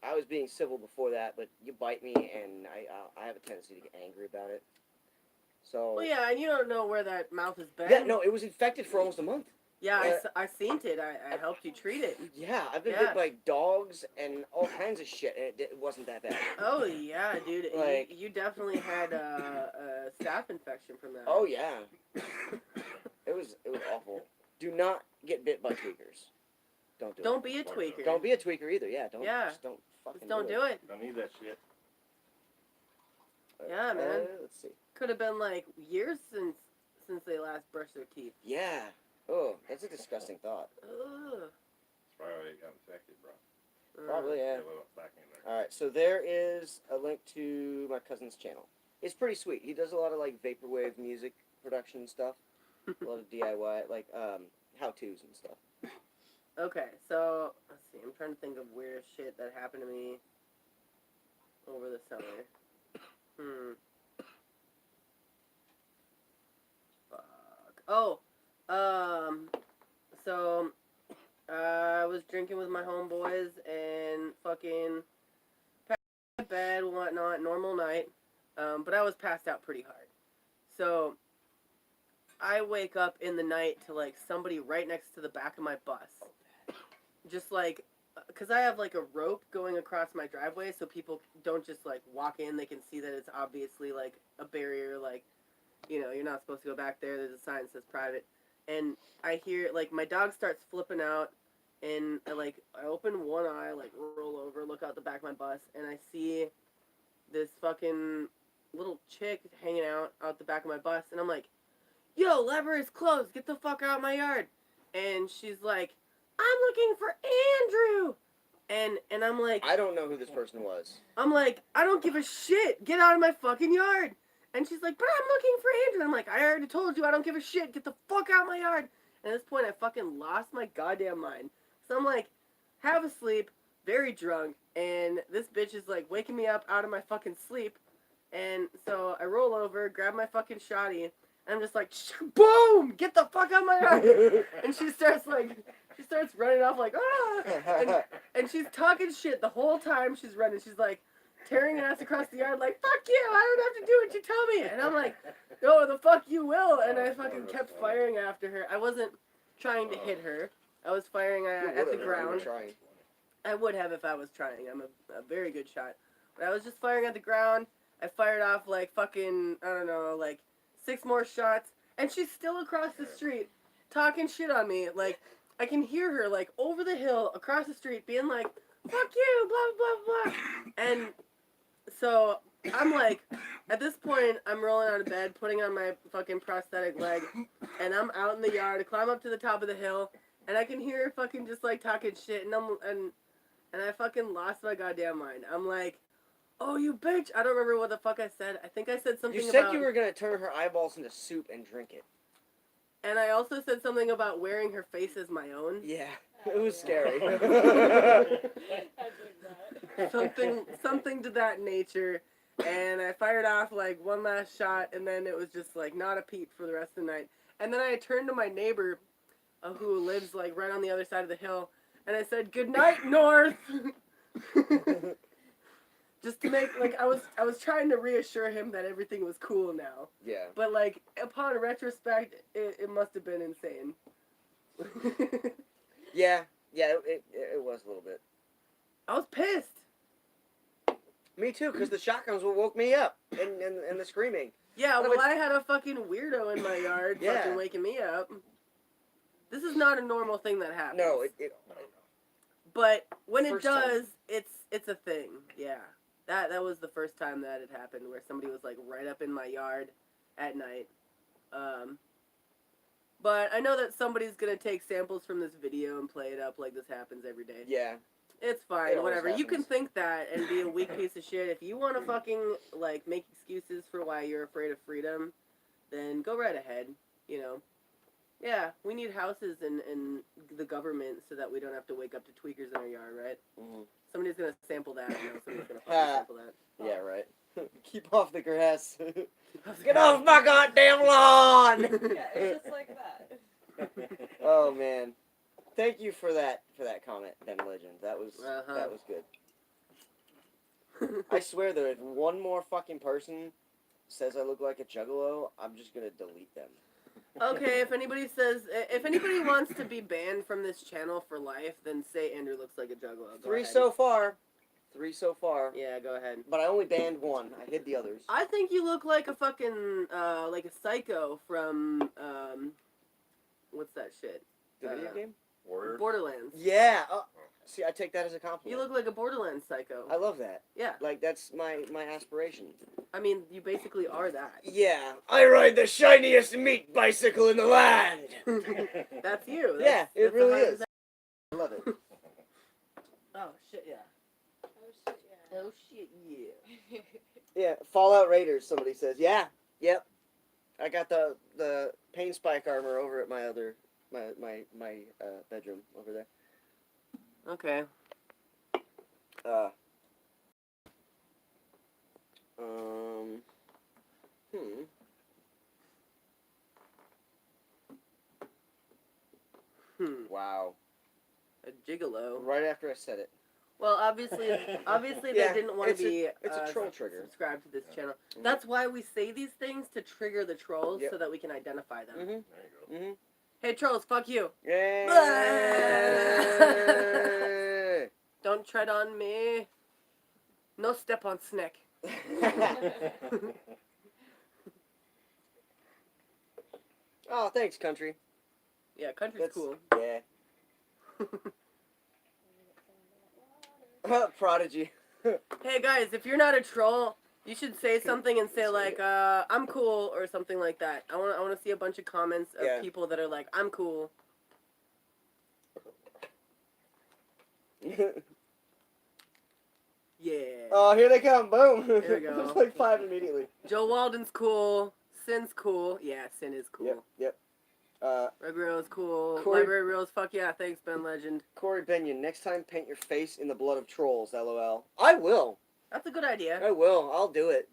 I was being civil before that, but you bite me and I have a tendency to get angry about it. So. Well, yeah, and you don't know where that mouth has been. Yeah, no, it was infected for almost a month. Yeah, I seen it. I helped you treat it. Yeah, I've been Yeah. bit by dogs and all kinds of shit, and it wasn't that bad. Oh yeah, dude. Like- you definitely had a staph infection from that. Oh yeah, it was awful. Do not get bit by tweakers. Don't do Don't be a tweaker. it. Don't be a tweaker either. Yeah, don't. Yeah. Just don't fucking. Just don't do it. Don't need that shit. Yeah, man. Let's see. Could have been like years since they last brushed their teeth. Yeah. Oh, that's a disgusting thought. Ugh. That's probably why it got infected, bro. Probably, yeah. without stacking it there. Alright, so there is a link to my cousin's channel. It's pretty sweet. He does a lot of, like, vaporwave music production stuff. A lot of DIY, like, how-tos and stuff. Okay, so let's see. I'm trying to think of weird shit that happened to me over the summer. Fuck. Oh, so I was drinking with my homeboys and fucking passed out of bed and whatnot, normal night. But I was passed out pretty hard. So I wake up in the night to like somebody right next to the back of my bus. Just like, because I have like a rope going across my driveway so people don't just like walk in. They can see that it's obviously like a barrier, like, you know, you're not supposed to go back there. There's a sign that says private. And I hear, like, my dog starts flipping out, and I open one eye, like, roll over, look out the back of my bus, and I see this fucking little chick hanging out the back of my bus, and I'm like, yo, lever is closed, get the fuck out of my yard. And she's like, I'm looking for Andrew. And I'm like, I don't know who this person was. I'm like, I don't give a shit, get out of my fucking yard. And she's like, but I'm looking for Andrew. I'm like, I already told you I don't give a shit. Get the fuck out of my yard. And at this point, I fucking lost my goddamn mind. So I'm like, half asleep, very drunk, and this bitch is like waking me up out of my fucking sleep. And so I roll over, grab my fucking shotty, and I'm just like, boom, get the fuck out of my yard. And she starts running off like, ah. And she's talking shit the whole time she's running. She's like, tearing ass across the yard like, fuck you, I don't have to do what you tell me. And I'm like, no, the fuck you will. And I fucking kept firing after her. I wasn't trying to hit her. I was firing at the ground. I would have if I was trying. I'm a very good shot. But I was just firing at the ground. I fired off like fucking, I don't know, like 6 more shots. And she's still across the street talking shit on me. Like, I can hear her like over the hill across the street being like, fuck you, blah, blah, blah. And so I'm like, at this point, I'm rolling out of bed, putting on my fucking prosthetic leg, and I'm out in the yard. I climb up to the top of the hill, and I can hear her fucking just like talking shit, and I fucking lost my goddamn mind. I'm like, oh, you bitch! I don't remember what the fuck I said. I think I said something. You said about, you were gonna turn her eyeballs into soup and drink it. And I also said something about wearing her face as my own. Yeah, it was scary. something to that nature. And I fired off like one last shot, and then it was just like not a peep for the rest of the night. And then I turned to my neighbor, who lives like right on the other side of the hill, and I said, "Good night, North." Just to make like I was trying to reassure him that everything was cool now. Yeah. But like upon retrospect, it must have been insane. Yeah, it was a little bit. I was pissed. Me too, because the shotguns woke me up, and the screaming. Yeah, well, I had a fucking weirdo in my yard Yeah. fucking waking me up. This is not a normal thing that happens. No, But when it First does, it's a thing. Yeah. That was the first time that it happened, where somebody was like right up in my yard at night. But I know that somebody's gonna take samples from this video and play it up like this happens every day. Yeah. It's fine, It always whatever. You can happens. think that and be a weak piece of shit. If you want to fucking, like, make excuses for why you're afraid of freedom, then go right ahead, you know. Yeah, we need houses and the government so that we don't have to wake up to tweakers in our yard, right? Mm-hmm. Somebody's gonna sample that, you know, somebody's gonna fucking sample that. Yeah, right. Keep off the grass. Get off my goddamn lawn! Yeah, it's just like that. Oh man, thank you for that comment, Ben Legend. That was good. I swear though, if one more fucking person says I look like a juggalo, I'm just gonna delete them. Okay, if anybody wants to be banned from this channel for life, then say Andrew looks like a juggalo. Go 3 ahead. so far. 3 so far. Yeah, go ahead. But I only banned 1. I hid the others. I think you look like a fucking, like a psycho from, what's that shit? The video game? Warriors? Borderlands. Yeah. See, I take that as a compliment. You look like a Borderlands psycho. I love that. Yeah. Like, that's my aspiration. I mean, you basically are that. Yeah. I ride the shiniest meat bicycle in the land. That's you. Yeah, it That's really the is. I love it. Oh shit, yeah. Oh shit, yeah. Oh shit, yeah. Yeah, Fallout Raiders. Somebody says, yeah, yep. I got the pain spike armor over at my other my bedroom over there. Okay. Um. Wow. A gigolo. Right after I said it. Well, obviously Yeah, they didn't want to be it's a troll trigger. subscribed to this channel. Mhm. That's why we say these things to trigger the trolls Yep. so that we can identify them. Mhm. There you go. Mhm. Hey trolls, fuck you. Yay! Don't tread on me. No step on Snick. Oh, thanks, country. Yeah, country's That's cool. Yeah. Prodigy. Hey guys, if you're not a troll, you should say something and say Sorry. like, I'm cool or something like that. I want to see a bunch of comments of Yeah. people that are like, I'm cool. Yeah. Oh, here they come! Boom! Here we go. There's like 5 immediately. Joe Walden's cool. Sin's cool. Yeah, Sin is cool. Yep. Red Reel's cool. Corey- Library Reel's fuck yeah. Thanks, Ben Legend. Corey Benyon, next time paint your face in the blood of trolls, lol. I will. That's a good idea. I will. I'll do it.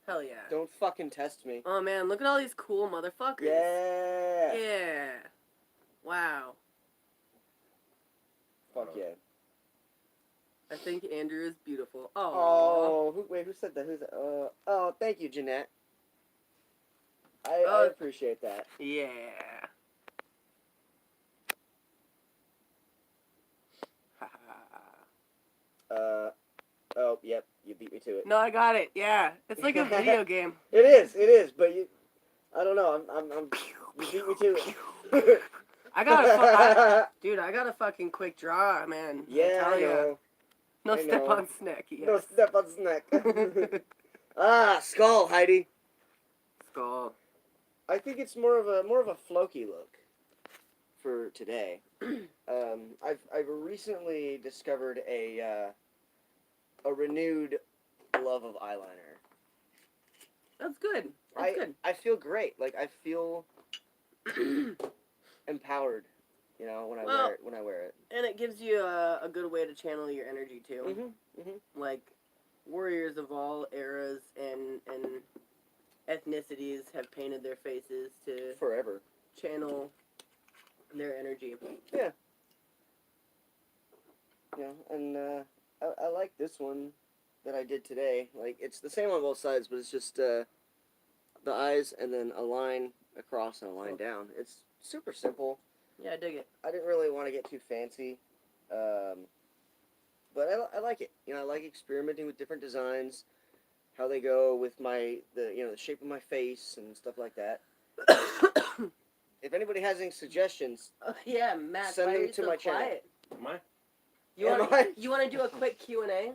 Hell yeah. Don't fucking test me. Oh man, look at all these cool motherfuckers. Yeah. Yeah. Wow. Fuck yeah. I think Andrew is beautiful. Oh, who said that? Who's that? Oh, thank you, Jeanette. I appreciate that. Yeah. Oh, yep, you beat me to it. No, I got it. Yeah, it's like a video game. It is, but I don't know, you beat me to it. I got a fucking quick draw, man. Yeah, I I tell ya. know. No I step know. on Snick. No Yes. step on snack. Skull, Heidi. Skull. I think it's more of a floky look for today. I've recently discovered a renewed love of eyeliner. That's good. That's good. I feel great. Like I feel empowered, when I wear it. And it gives you a good way to channel your energy too. Mhm. Mhm. Like warriors of all eras and ethnicities have painted their faces to Forever. channel their energy. Yeah. And I like this one that I did today. Like it's the same on both sides, but it's just the eyes and then a line across and a line down. It's super simple. Yeah, I dig it. I didn't really want to get too fancy, but I like it. I like experimenting with different designs, how they go with the shape of my face and stuff like that. If anybody has any suggestions, Yeah, Matt. Send why them are you to so my channel. quiet? Am I? You want to do a quick Q&A?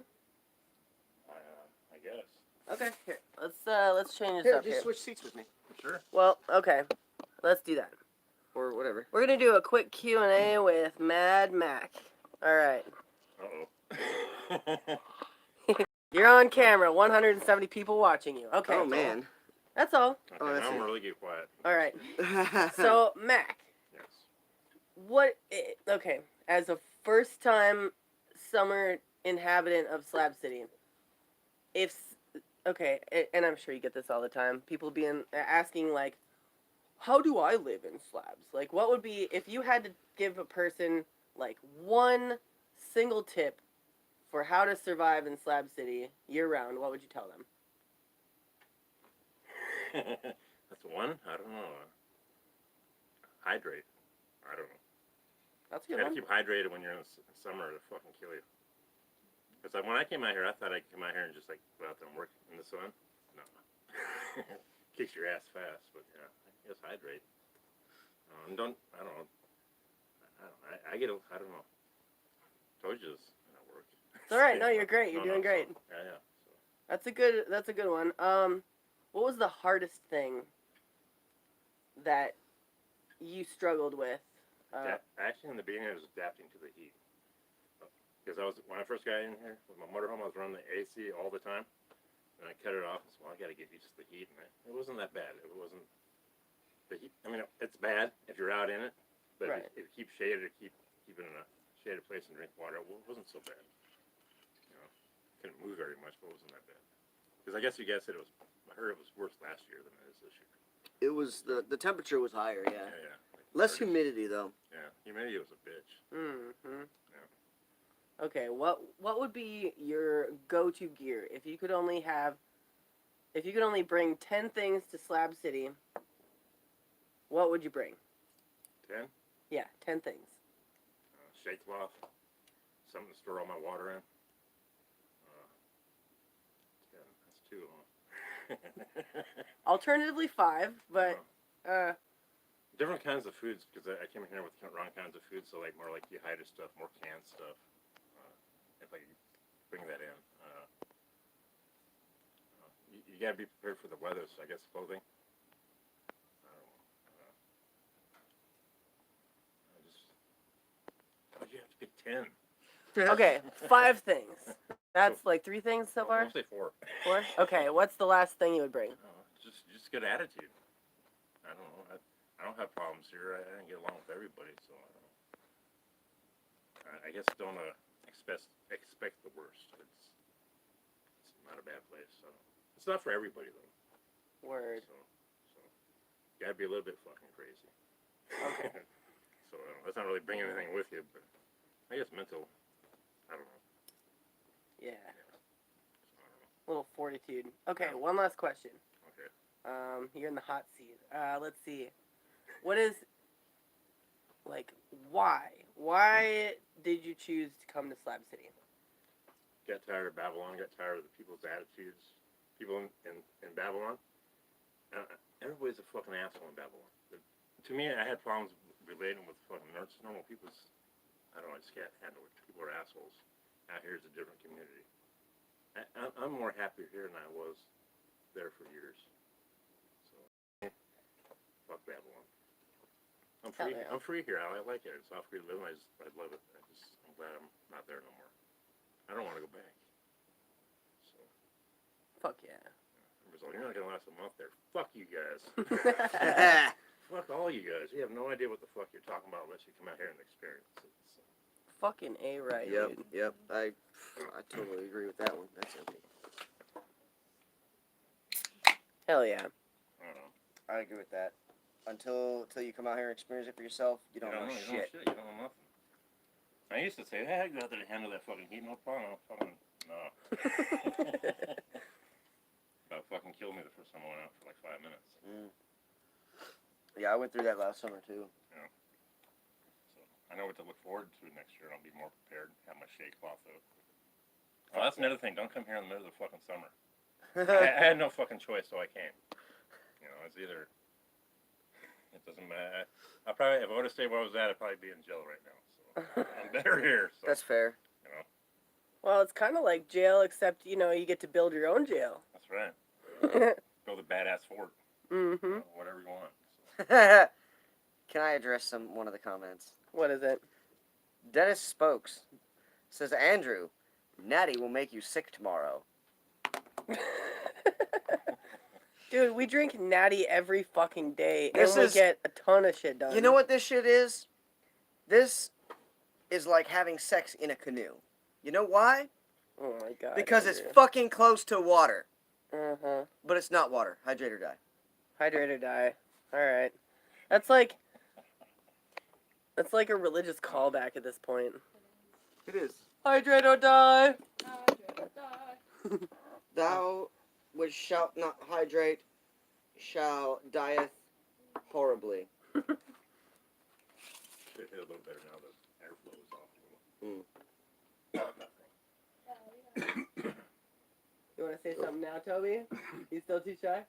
I guess. Okay, here. Let's change this here, up just here. switch seats with me, Sure. Well, okay. Let's do that. or whatever. We're going to do a quick Q&A with Mad Mac. All right. Uh-oh. You're on camera. 170 people watching you. Okay. Oh man. That's all. Okay, Oh, that's now I'm it. really get quiet. All right. So, Mac, Yes. okay, as a first-time summer inhabitant of Slab City, and I'm sure you get this all the time, people asking, like, how do I live in slabs? Like, what would be, if you had to give a person, like, one single tip for how to survive in Slab City year-round, what would you tell them? That's one? I don't know. Hydrate. I don't know. That's a You good gotta one. keep hydrated when you're in the summer to fucking kill you. Because when I came out here, I thought I'd come out here and just go out there and work in the sun. No. Kicks your ass fast, but yeah, I guess hydrate. I don't know. I don't know. Told you this when I work. It's all right. No, you're great. You're No, doing great. So, yeah. So. That's a good one. What was the hardest thing that you struggled with? Actually, in the beginning, I was adapting to the heat. Because when I first got in here with my motorhome, I was running the AC all the time, and I cut it off. And said, well, I got to get used to the heat, and it wasn't that bad. It wasn't the heat. I mean, it's bad if you're out in it, but Right. if you keep shaded or keep it in a shaded place and drink water, it wasn't so bad. You know, couldn't move very much, but it wasn't that bad. Because I guess you guys said it was. I heard it was worse last year than it is this year. It was the temperature was higher, yeah. Yeah. Like Less 30s. humidity though. Yeah, humidity was a bitch. Mm-hmm. Yeah. Okay, what would be your go-to gear if you could only bring 10 things to Slab City? What would you bring? 10? Yeah, 10 things. Shake cloth. Something to store all my water in. 10. That's 2, huh? Alternatively 5, but Different kinds of foods, because I came in here with the wrong kinds of foods, so like more like dehydrated stuff, more canned stuff. If I could bring that in. You gotta be prepared for the weather, so I guess clothing. I don't know. Why'd you have to pick 10? okay, 5 things. That's like 3 things so far? I'll say 4. 4? Okay, what's the last thing you would bring? Just good attitude. I don't know. I don't have problems here. I didn't get along with everybody, so I don't know. I guess don't expect the worst. It's not a bad place. So. It's not for everybody though. Word. So you gotta be a little bit fucking crazy. Okay. So let's not really bring anything with you, but I guess mental. I don't know. Yeah. So, I don't know. Little fortitude. Okay, one last question. Okay. You're in the hot seat. Let's see. What is, like, why? Why did you choose to come to Slab City? Got tired of Babylon. Got tired of the people's attitudes. People in Babylon. Everybody's a fucking asshole in Babylon. To me, I had problems relating with fucking normal people's. I don't know. I just can't handle it. People are assholes. Out here is a different community. I'm more happier here than I was there for years. So, fuck Babylon. I'm free. yeah. I'm free here. I like it. It's all free to live. I love it. I'm glad I'm not there no more. I don't want to go back. So, Fuck yeah. everybody's like, you're not gonna last a month there. Fuck you guys. Fuck all you guys. You have no idea what the fuck you're talking about unless you come out here and experience it. So. Fucking A right, Yep, dude. yep. I totally agree with that one. That's empty. Hell yeah. I don't know. I agree with that. Until you come out here and experience it for yourself, you don't know shit. You don't know nothing. I used to say, hey, go out there to handle that fucking heat, no problem. No. About fucking killed me the first time I went out for like 5 minutes. Yeah, I went through that last summer too. So I know what to look forward to next year. I'll be more prepared. Have my shake cloth out. Oh, that's another thing. Don't come here in the middle of the fucking summer. I had no fucking choice, so I came. You know, it's either. It doesn't matter. I probably, if I would have stayed where I was at, I'd probably be in jail right now. So I'm better here. So, That's fair. you know, Well, it's kind of like jail, except, you get to build your own jail. that's right. Build a badass fort. Mm-hmm. You know, whatever you want. So. Can I address one of the comments? What is it? Dennis Spokes says, Andrew, Natty will make you sick tomorrow. Dude, we drink Natty every fucking day, and This we is- get a ton of shit done. You know what this shit is? This is like having sex in a canoe. You know why? Oh my god. Because it's Andrew. fucking close to water. Uh-huh. But it's not water. Hydrate or die. Hydrate or die. Alright. That's like a religious callback at this point. It is. Hydrate or die! Thou which shalt not hydrate shall dieth horribly. Should hit a little better now. The airflow is off a little. Nothing. You want to say something now, Toby? You still too shy?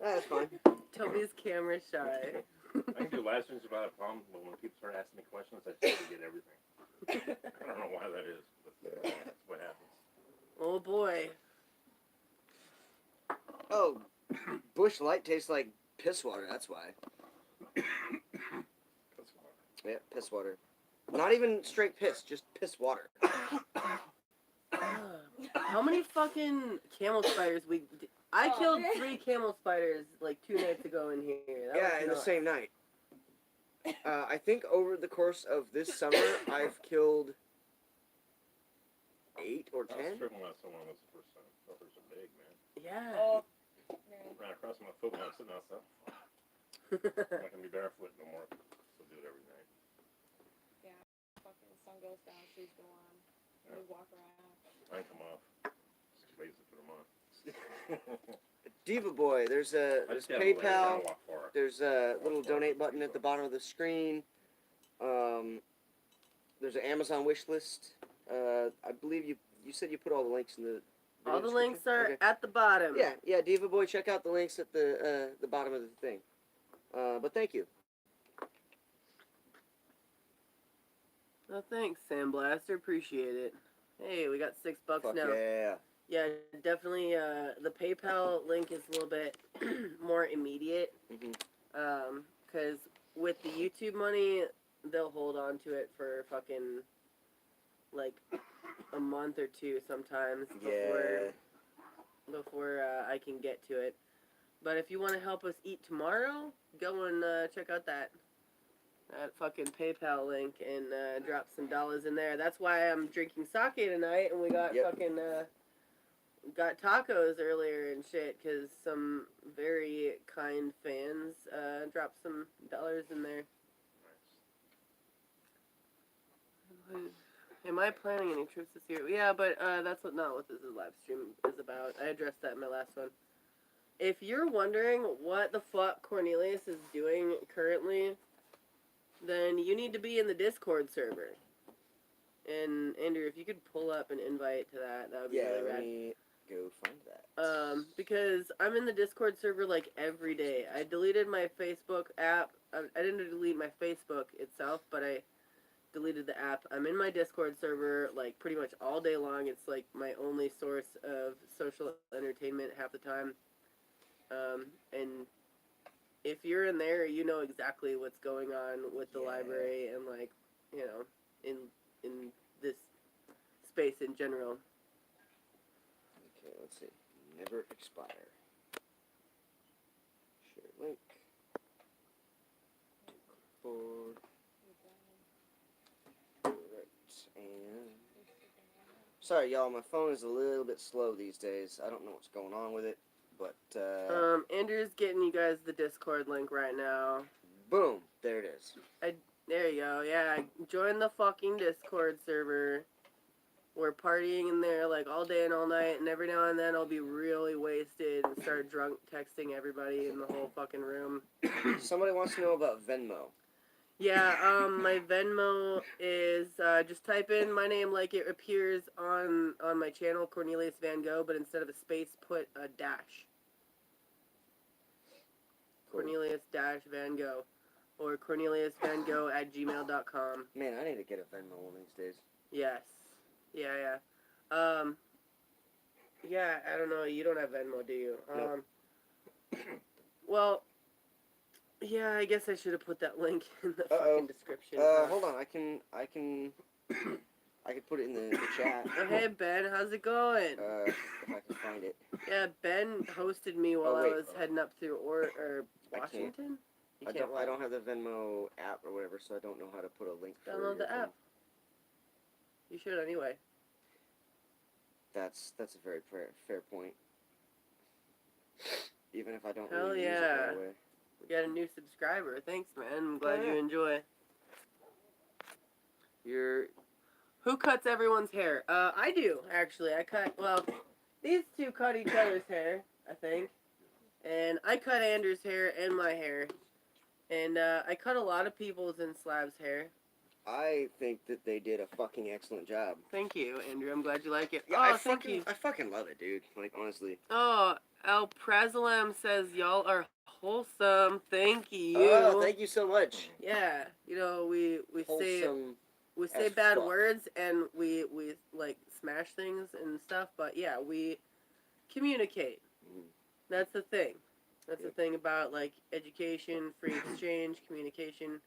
That's fine. Toby's camera shy. I can do live streams about a problem, but when people start asking me questions, I tend to get everything. I don't know why that is, but that's what happens. Oh boy. Oh, Bush Light tastes like piss water. That's why. That's why. Yeah, piss water. Not even straight piss, just piss water. How many fucking camel spiders I Oh, killed man. 3 camel spiders like 2 nights ago in here. That Yeah, was in the nuts. same night. I think over the course of this summer, I've killed 8 or I was 10. tripping when I saw one of those the first time. I thought they were so big, man. Yeah. Oh, man. Ran across my foot when I was sitting outside. I'm not gonna be barefoot no more. So do it every night. Fucking sun goes down, shoes go on. We walk around. Mine come off. Just lazy to put them on. Diva Boy, there's I just got a leg. I PayPal. don't walk far. There's a little donate button at the bottom of the screen. There's an Amazon wish list. I believe you said you put all the links in the video All the links description? are Okay. at the bottom. Yeah, Diva Boy, check out the links at the bottom of the thing. But thank you. Oh, thanks, Sandblaster. Appreciate it. Hey, we got $6 Fuck now. yeah. Yeah, definitely. The PayPal link is a little bit more immediate. Mhm. Because with the YouTube money, they'll hold on to it for fucking like a month or 2 sometimes before I can get to it. But if you want to help us eat tomorrow, go and check out that fucking PayPal link and drop some dollars in there. That's why I'm drinking sake tonight, and we got fucking got tacos earlier and shit, because some very kind fans dropped some dollars in there. Am I planning any trips this year? Yeah, but that's not what this live stream is about. I addressed that in my last one. If you're wondering what the fuck Cornelius is doing currently, then you need to be in the Discord server. And Andrew, if you could pull up an invite to that, that would be really let rad. me go find that. Because I'm in the Discord server like every day. I deleted my Facebook app. I didn't delete my Facebook itself, but I deleted the app. I'm in my Discord server like pretty much all day long. It's like my only source of social entertainment half the time. And if you're in there, you know exactly what's going on with the library and like, you know, in this space in general. Okay, let's see. Never expire. Share link. Board. Right, and sorry, y'all. My phone is a little bit slow these days. I don't know what's going on with it, but Andrew's getting you guys the Discord link right now. boom, there it is. There you go. Yeah, join the fucking Discord server. We're partying in there like all day and all night, and every now and then I'll be really wasted and start drunk texting everybody in the whole fucking room. Somebody wants to know about Venmo. Yeah, my Venmo is, just type in my name like it appears on my channel, Cornelius Van Gogh, but instead of a space, put a dash. Cool. Cornelius Van Gogh. Or corneliusvangogh@gmail.com. Man, I need to get a Venmo one these days. Yes. Yeah. Yeah, I don't know, you don't have Venmo, do you? Nope. Well, yeah, I guess I should have put that link in the Uh-oh. fucking description. Hold on, I can put it in the chat. Oh, hey, Ben, how's it going? If I can find it. Yeah, Ben hosted me while I wait. was heading up through Washington. I don't have the Venmo app or whatever, so I don't know how to put a link for Download the your app. thing. You should anyway. That's a very fair point. Even if I don't Hell really use it yeah. right away. We got a new subscriber. Thanks, man. I'm glad yeah. you enjoy. You're Who cuts everyone's hair? I do, actually. These two cut each other's hair, I think. And I cut Andrew's hair and my hair. And I cut a lot of people's and Slab's hair. I think that they did a fucking excellent job. Thank you, Andrew. I'm glad you like it. Yeah, Oh, thank you. I fucking love it, dude. Like, honestly. Oh, El Prazolam says y'all are wholesome. Thank you. Oh, thank you so much. Yeah, you know, we say Wholesome. as bad fuck. words and we like smash things and stuff, but yeah, we communicate. Mhm. That's the thing. That's Yep. the thing about like education, free exchange, communication.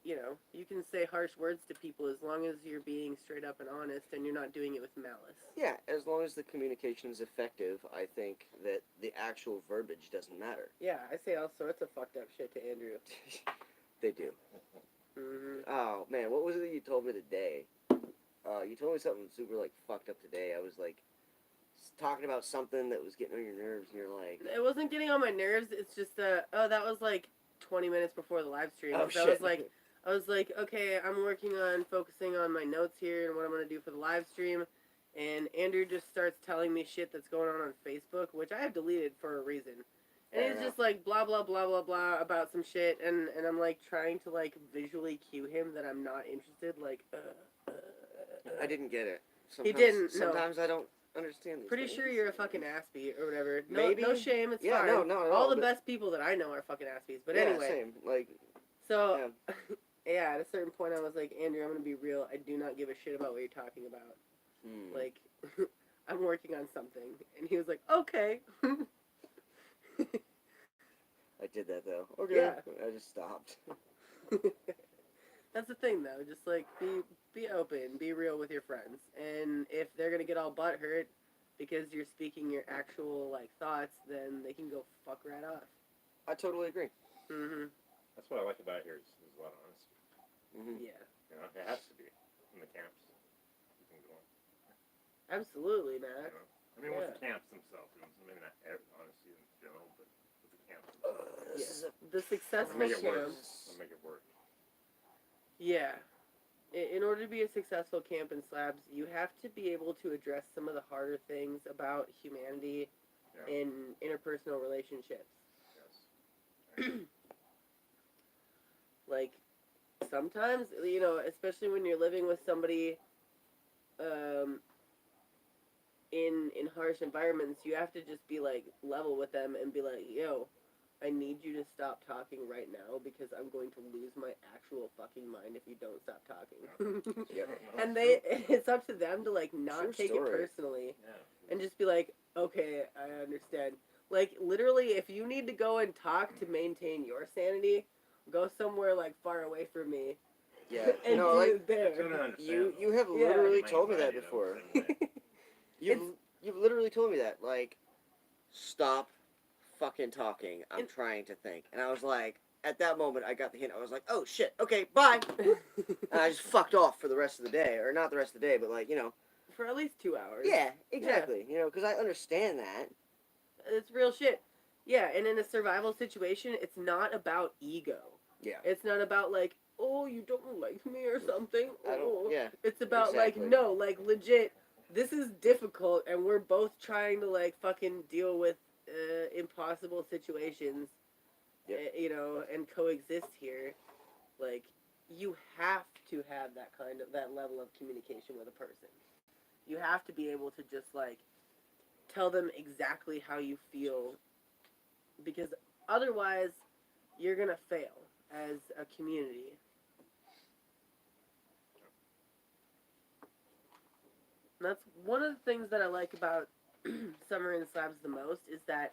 you know, you can say harsh words to people as long as you're being straight up and honest and you're not doing it with malice. Yeah, as long as the communication is effective, I think that the actual verbiage doesn't matter. Yeah, I say all sorts of fucked up shit to Andrew. They do. Hmm. Oh man, what was it that you told me today? You told me something super like fucked up today. I was like talking about something that was getting on your nerves, and you're like, It wasn't getting on my nerves. It's just that was like 20 minutes before the live stream. oh So shit. I was like, okay, I'm working on focusing on my notes here and what I'm gonna do for the live stream. And Andrew just starts telling me shit that's going on Facebook, which I have deleted for a reason. And Fair he's enough. just like blah blah blah blah blah about some shit, and I'm like trying to like visually cue him that I'm not interested. Like, I didn't get it. He didn't, no. Sometimes I don't understand these Pretty things. sure you're a fucking aspy or whatever. No, Maybe. no shame. It's Yeah, fine. no, not at all all, the but- best people that I know are fucking aspies. But yeah, anyway, same. Like, so yeah, at a certain point, I was like, Andrew, I'm gonna be real. I do not give a shit about what you're talking about. Like, I'm working on something, and he was like, okay. I did that though. Okay. Yeah. I just stopped. That's the thing, though. Just like be open, be real with your friends, and if they're gonna get all butthurt because you're speaking your actual like thoughts, then they can go fuck right off. I totally agree. Mhm. That's what I like about here is there's a lot of honesty. Mm-hmm. Yeah. You know, it has to be in the camps. You can go on. Absolutely, You Matt. know? I mean, with the camps themselves, you know, maybe not honesty in general, but with the camps themselves. This is a The successful Make it work. camps. I'll make it work. Yeah. In order to be a successful camp in Slabs, you have to be able to address some of the harder things about humanity Yeah. in interpersonal relationships. Yes. Like, sometimes, you know, especially when you're living with somebody in harsh environments, you have to just be, like, level with them and be like, yo, I need you to stop talking right now because I'm going to lose my actual fucking mind if you don't stop talking. Yep. And it's up to them to, like, not True take story. it personally Yeah. and just be like, okay, I understand. Like, literally, if you need to go and talk to maintain your sanity, go somewhere, like, far away from me. Yeah. And No, do like, it there. Totally understand, you though. have Yeah. literally My told me that anxiety, before. though, same way. You've literally told me that. Like, stop fucking talking. I'm trying to think. And I was like, at that moment, I got the hint. I was like, oh shit, okay, bye. And I just fucked off for the rest of the day, or not the rest of the day, but like, you know. For at least 2 hours. Yeah, exactly. You know, because I understand that. It's real shit. Yeah, and in a survival situation, it's not about ego. Yeah. It's not about, like, oh, you don't like me or something. I don't. Oh. Yeah. It's about, Exactly. like, no, like, legit, this is difficult, and we're both trying to, like, fucking deal with impossible situations, Yep. you know, and coexist here. Like, you have to have that level of communication with a person. You have to be able to just, like, tell them exactly how you feel, because otherwise, you're gonna fail as a community. And that's one of the things that I like about Summer in Slabs the most, is that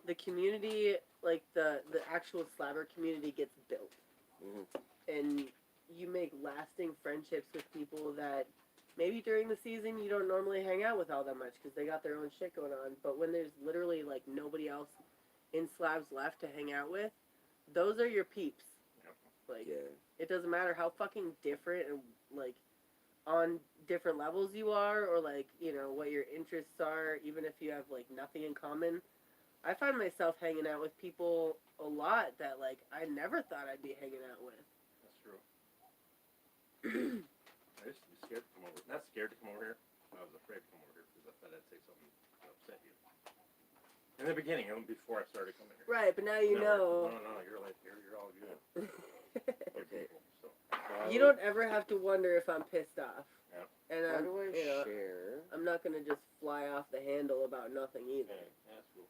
the community, like the actual Slabber community, gets built. Mhm. And you make lasting friendships with people that maybe during the season you don't normally hang out with all that much because they got their own shit going on. But when there's literally like nobody else in Slabs left to hang out with, those are your peeps. Yep. Like, Yeah. it doesn't matter how fucking different and like on different levels you are, or like, you know, what your interests are, even if you have like nothing in common. I find myself hanging out with people a lot that like I never thought I'd be hanging out with. That's true. I used to be scared to come over. Not scared to come over here. I was afraid to come over here because I thought I'd say something to upset you. In the beginning, even before I started coming here. Right, but now you know. No, you're like, you're all good. Good people, so. You don't ever have to wonder if I'm pissed off. Yeah. And How I'm, do I you know, share? I'm not gonna just fly off the handle about nothing either. Yeah, that's cool.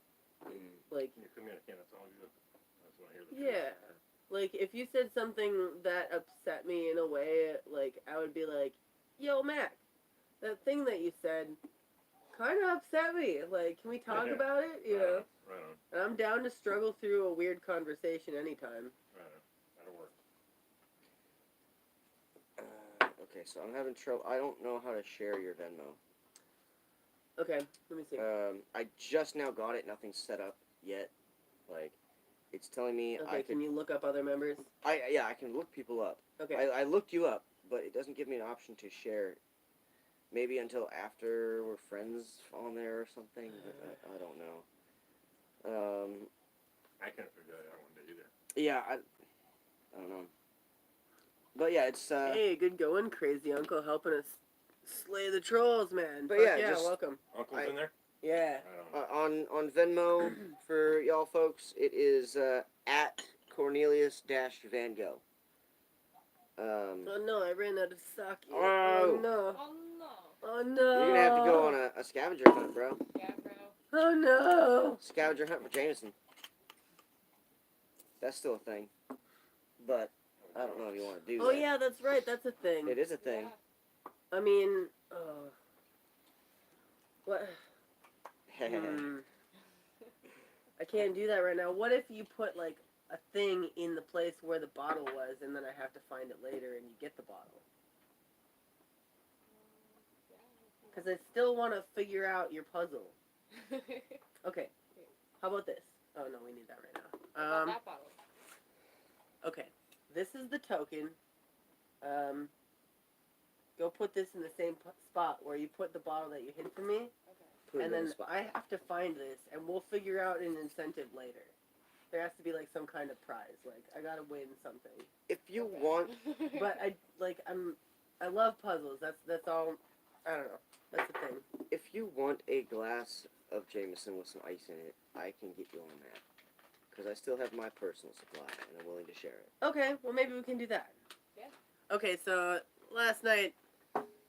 Like, You're communicating, that's all good. That's what I hear. yeah. Like, if you said something that upset me in a way, like, I would be like, yo, Mac, that thing that you said kind of upset me. Like, can we talk about it? You know? Right on. And I'm down to struggle through a weird conversation anytime. Right on. That'll work. Okay, so I'm having trouble. I don't know how to share your Venmo. Okay, let me see. I just now got it. Nothing's set up yet. Like, it's telling me Okay, I can could. you look up other members? I can look people up. Okay. I looked you up, but it doesn't give me an option to share. Maybe until after we're friends on there or something. But I don't know. I couldn't figure that out one day either. Yeah, I don't know. But yeah, it's Hey, good going, crazy uncle, helping us slay the trolls, man. But Fuck yeah, just- welcome. Uncle's I- in there? Yeah. I don't know. on Venmo for y'all folks. It is at Cornelius-Van Gogh. Oh no, I ran out of sake. Oh. Oh no. Oh no. Oh no. You're gonna have to go on a scavenger hunt, bro. Yeah, bro. Oh no. Scavenger hunt for Jameson. That's still a thing. But I don't know if you want to do Oh that. yeah, that's right. That's a thing. It is a thing. I mean, what? I can't do that right now. What if you put like a thing in the place where the bottle was, and then I have to find it later, and you get the bottle? Because I still want to figure out your puzzle. Okay. How about this? Oh no, we need that right now. That bottle. Okay. This is the token. Go put this in the same spot where you put the bottle that you hid from me. Put it And in the then spot. I have to find this, and we'll figure out an incentive later. There has to be like some kind of prize. Like I gotta win something. If you Okay. want, But I love puzzles. That's all. I don't know. That's the thing. if you want a glass of Jameson with some ice in it, I can get you on that. Because I still have my personal supply, and I'm willing to share it. Okay, well maybe we can do that. Yeah. Okay, so last night,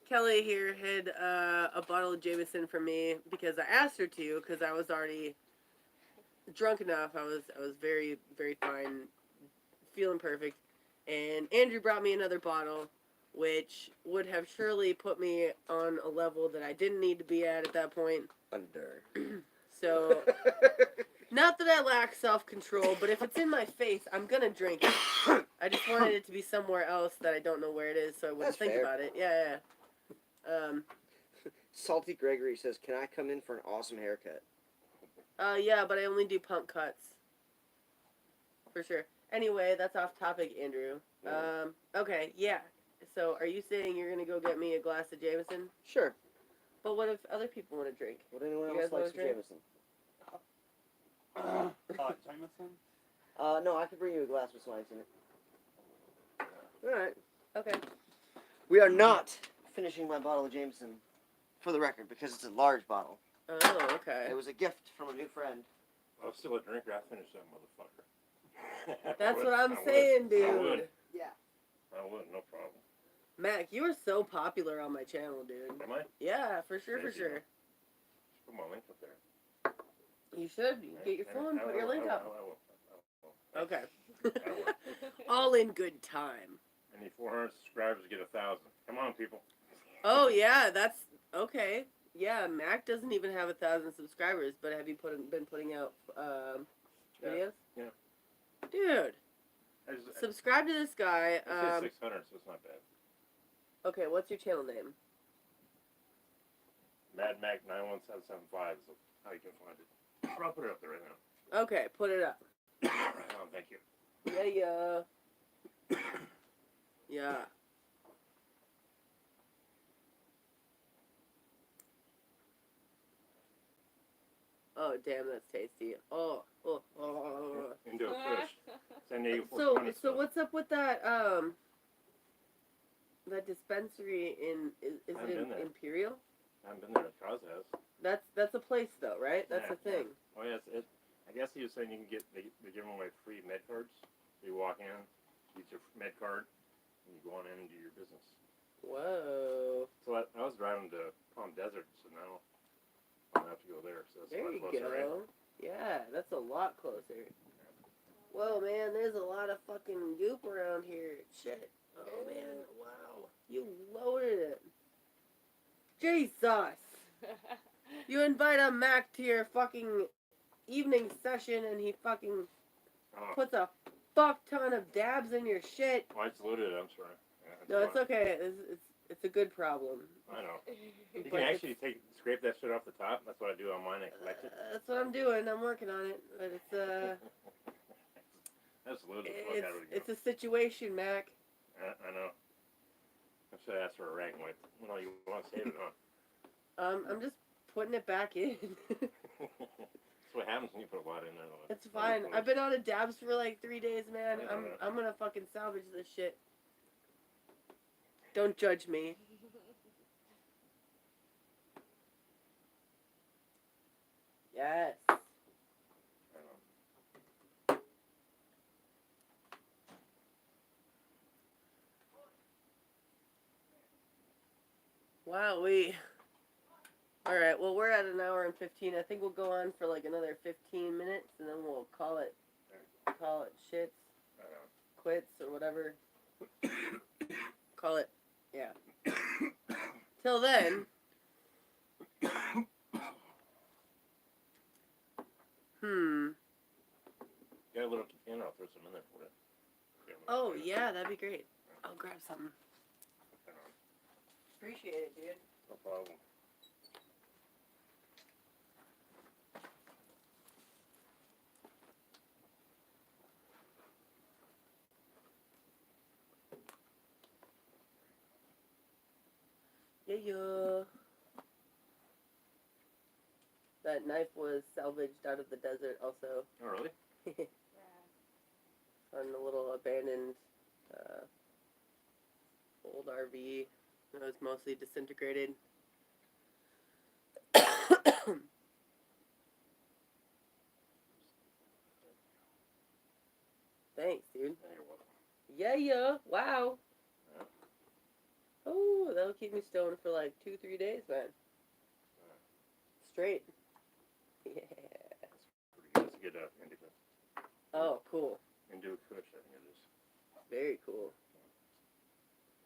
Kelly here hid a bottle of Jameson for me because I asked her to, because I was already drunk enough. I was very, very fine, feeling perfect. And Andrew brought me another bottle, which would have surely put me on a level that I didn't need to be at that point. Under. So, not that I lack self-control, but if it's in my face, I'm gonna drink it. I just wanted it to be somewhere else that I don't know where it is, so I wouldn't That's think fair. about it. Yeah. Salty Gregory says, "Can I come in for an awesome haircut?" Yeah, but I only do punk cuts. For sure. Anyway, that's off topic, Andrew. Yeah. Okay, yeah. So, are you saying you're gonna go get me a glass of Jameson? Sure. But what if other people want to drink? Would anyone You else guys wanna like some drink? Jameson? Jameson? No, I could bring you a glass with some ice in it. Alright. Okay. We are not finishing my bottle of Jameson, for the record, because it's a large bottle. Oh, okay. It was a gift from a new friend. I was still a drinker. I finished that motherfucker. That's I what I'm would. saying, I dude. would. Yeah. I would, no problem. Mac, you are so popular on my channel, dude. Am I? Yeah, for sure, for Crazy, sure. Just put my link up there. You should. You get your phone, put your link up. I will. Okay. I will. All in good time. I need 400 subscribers to get 1,000. Come on, people. Oh, yeah, that's... Okay. Yeah, Mac doesn't even have 1,000 subscribers, but have you been putting out videos? Yeah. Dude, I just, subscribe to this guy. I say 600, so it's not bad. Okay, what's your channel name? Mad Mac 91775 is how you can find it. I'll put it up there right now. Okay, put it up. Right on, thank you. Yeah. Yeah. Oh, damn, that's tasty. Oh. Into a fish. San Diego So 420 what's up with that, that dispensary in, is I've it been in there. Imperial? I haven't been there. Cause has. That's a place though, right? That's Yeah, a thing. Oh yeah, I guess he was saying you can get they give them away free med cards. You walk in, get your med card, and you go on in and do your business. Whoa. So I was driving to Palm Desert, so now I'm gonna have to go there. So that's a There lot you closer, right? go. Yeah, that's a lot closer. Whoa, man, there's a lot of fucking goop around here. Shit. Oh, man. Wow. You loaded it. Jesus. You invite a Mac to your fucking evening session and he fucking Oh, puts a fuck ton of dabs in your shit. well, I just loaded it. I'm sorry. Yeah, No, it's okay. It's a good problem. I know. You But can it's- actually scrape that shit off the top. That's what I do on mine. I collect it. That's what I'm doing. I'm working on it, but it's That's a little fuck out of it. it's a situation, Mac. I know. I should ask for a rag wipe. No, you want to save it, huh? I'm just putting it back in. That's what happens when you put a lot in there. Though. It's fine. I've been on a dabs for like 3 days, man. I know that. I'm gonna fucking salvage this shit. Don't judge me. Yes. I know. Wow, Alright, well, we're at an hour and 15. I think we'll go on for like another 15 minutes and then we'll call it shits, I know. quits, or whatever. Call it, yeah. Till then. Got a little can, I'll throw some in there for it. Oh, yeah, that'd be great. I'll grab something. I know. Appreciate it, dude. No problem. Yeah. That knife was salvaged out of the desert also. Oh, really? On a little abandoned old RV. It was mostly disintegrated. Thanks, dude. Yeah, you're welcome. Yeah. Wow. Yeah. Oh, that'll keep me stoned for like 2-3 days, man. Straight. Yeah. That's a good indica. Oh, cool. Indica Kush, I think it is. Very cool.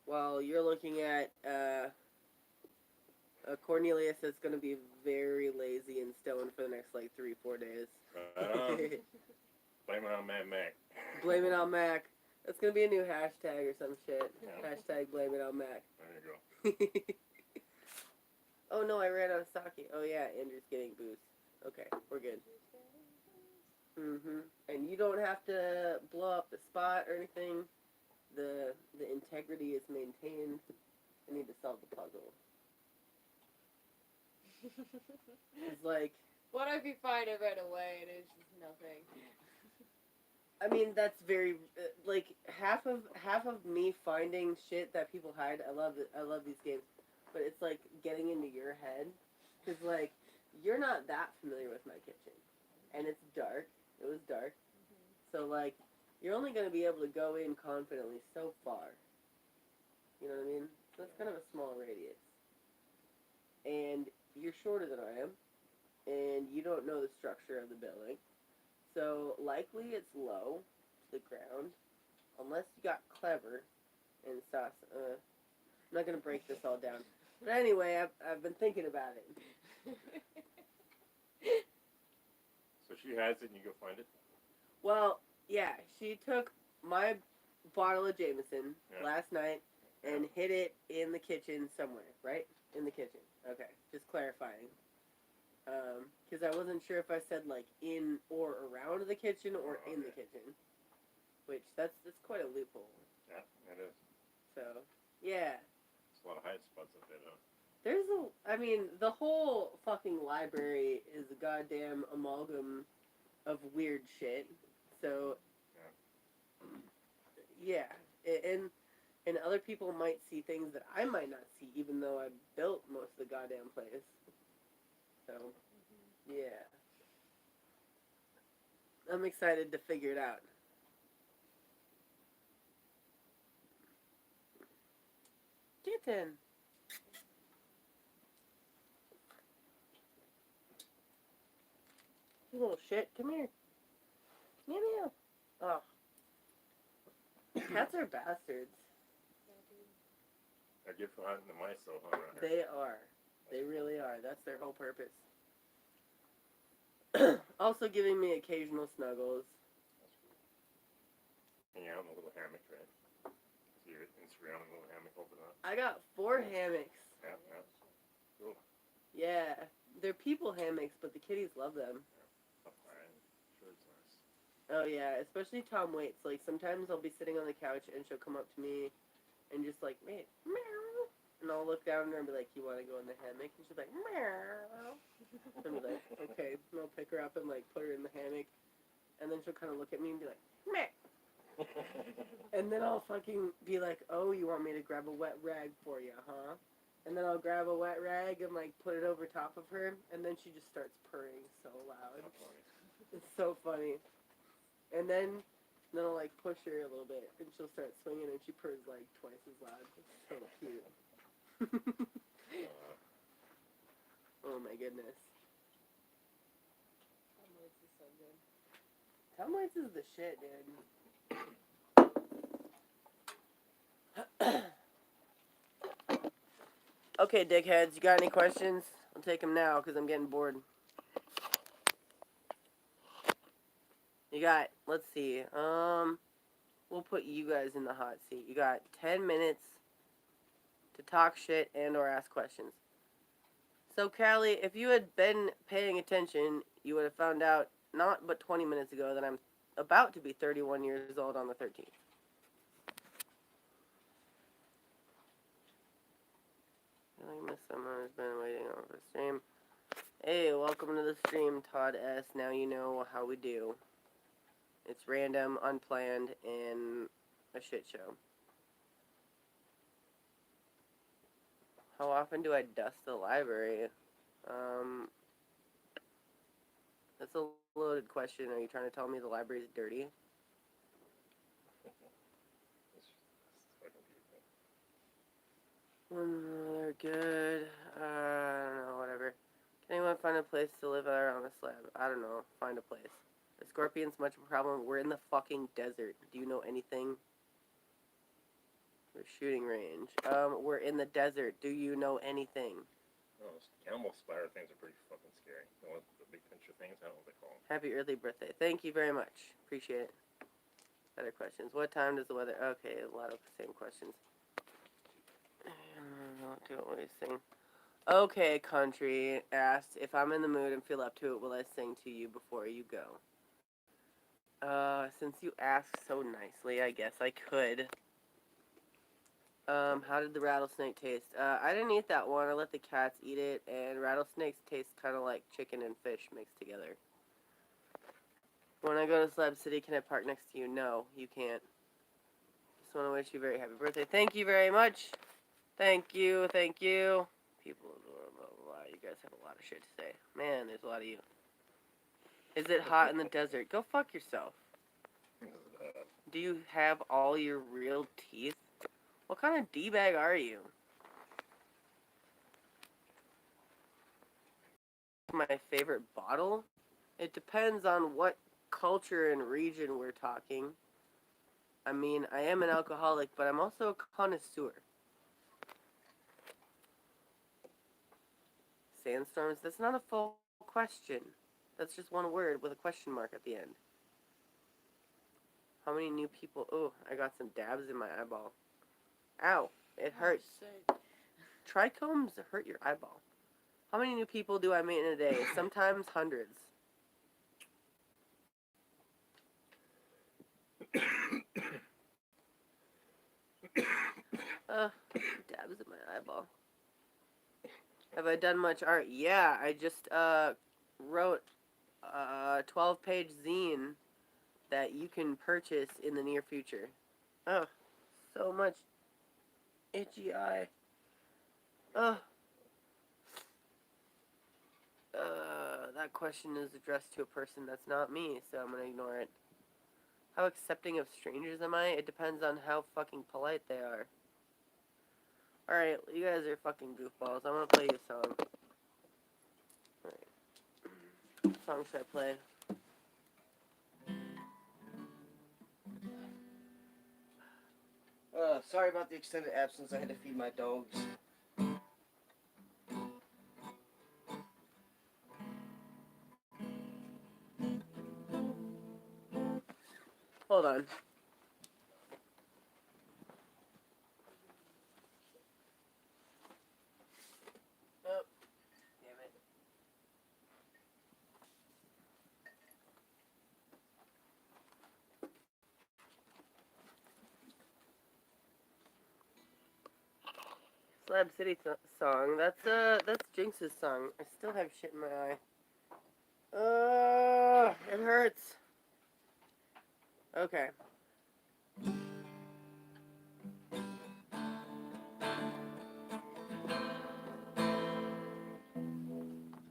Well, you're looking at Cornelius that's going to be very lazy and stoned for the next like 3-4 days. Blame it on Mad Mac. Blame it on Mac. That's going to be a new hashtag or some shit. Yeah. Hashtag blame it on Mac. There you go. Oh no, I ran out of sake. Oh yeah, Andrew's getting booze. Okay, we're good. And you don't have to blow up the spot or anything. The integrity is maintained. I need to solve the puzzle. It's like, What if you find it right away and it's just nothing? I mean, that's very like half of me finding shit that people hide. I love these games, but it's like getting into your head, because like you're not that familiar with my kitchen, and it's dark. It was dark, so like you're only gonna be able to go in confidently so far. You know what I mean? So it's kind of a small radius, and you're shorter than I am, and you don't know the structure of the building. So likely it's low to the ground, unless you got clever and sauce. I'm not gonna break this all down, but anyway, I've been thinking about it. So she has it and you go find it? Well, yeah, she took my bottle of Jameson last night and hid it in the kitchen somewhere, right? In the kitchen. Okay, just clarifying. Because I wasn't sure if I said like in or around the kitchen or in the kitchen, which that's quite a loophole. Yeah, it is. So yeah, There's a lot of hide spots up there, though. I mean, the whole fucking library is a goddamn amalgam of weird shit. So yeah, and other people might see things that I might not see, even though I built most of the goddamn place. So, yeah. I'm excited to figure it out. Kitten. You little shit. Come here. Meow meow. Oh. Cats are bastards. They're good for hunting the mice, though, huh? Around here. They are. They really are. That's their whole purpose. Also giving me occasional snuggles. Hang out in a little hammock, right? See your Instagram and little hammock open up. I got 4 hammocks. Yeah, yeah. Cool. Yeah, they're people hammocks, but the kitties love them. Alright. Sure, it's nice. Oh yeah, especially Tom Waits. Like sometimes I'll be sitting on the couch and she'll come up to me and just like, meow, and I'll look down at her and be like, "You want to go in the hammock?" And she'll be like, meow. And I'll be like, "Okay." And I'll pick her up and like put her in the hammock, and then she'll kind of look at me and be like, meow. And then I'll fucking be like, "Oh, you want me to grab a wet rag for you, huh?" And then I'll grab a wet rag and like put it over top of her, and then she just starts purring so loud. That's funny. It's so funny. And then I'll like push her a little bit, and she'll start swinging, and she purrs like twice as loud. It's so cute. Oh my goodness. Tom Waits is so good. Tom Waits is the shit, dude. Okay, dickheads, you got any questions? I'll take them now because I'm getting bored. You got, let's see, we'll put you guys in the hot seat. You got 10 minutes to talk shit and or ask questions. So, Callie, if you had been paying attention, you would have found out not but 20 minutes ago that I'm about to be 31 years old on the 13th. I think Miss Summer has been waiting on the stream. Hey, welcome to the stream, Todd S. Now you know how we do. It's random, unplanned, and a shit show. How often do I dust the library? That's a loaded question. Are you trying to tell me the library's dirty? It's fucking beautiful. They're good. I don't know, whatever. Can anyone find a place to live out on the slab? I don't know. Find a place. Are scorpions much of a problem? We're in the fucking desert. Do you know anything? We're shooting range. We're in the desert. Do you know anything? Oh, those animal spider things are pretty fucking scary. The ones with the big pincher things, I don't know what they call them. Happy early birthday. Thank you very much. Appreciate it. Better questions. What time does the weather... Okay, a lot of the same questions. Not do what we sing. Okay, country asked, if I'm in the mood and feel up to it, will I sing to you before you go? Since you asked so nicely, I guess I could. How did the rattlesnake taste? I didn't eat that one. I let the cats eat it, and rattlesnakes taste kind of like chicken and fish mixed together. When I go to Slab City, can I park next to you? No, you can't. Just want to wish you a very happy birthday. Thank you very much. Thank you, thank you. People, blah, blah, blah. You guys have a lot of shit to say. Man, there's a lot of you. Is it hot in the desert? Go fuck yourself. Do you have all your real teeth? What kind of D-bag are you? My favorite bottle? It depends on what culture and region we're talking. I mean, I am an alcoholic, but I'm also a connoisseur. Sandstorms? That's not a full question. That's just one word with a question mark at the end. How many new people? Oh, I got some dabs in my eyeball. Ow, it hurts. Trichomes hurt your eyeball. How many new people do I meet in a day? Sometimes hundreds. Dabs in my eyeball. Have I done much art? Yeah, I just wrote a 12-page zine that you can purchase in the near future. Oh, so much itchy eye. That question is addressed to a person that's not me, so I'm gonna ignore it. How accepting of strangers am I? It depends on how fucking polite they are. Alright, you guys are fucking goofballs. I'm gonna play you a song. Alright. What song should I play? Sorry about the extended absence. I had to feed my dogs. Hold on. Slab City song. That's Jinx's song. I still have shit in my eye. It hurts. Okay.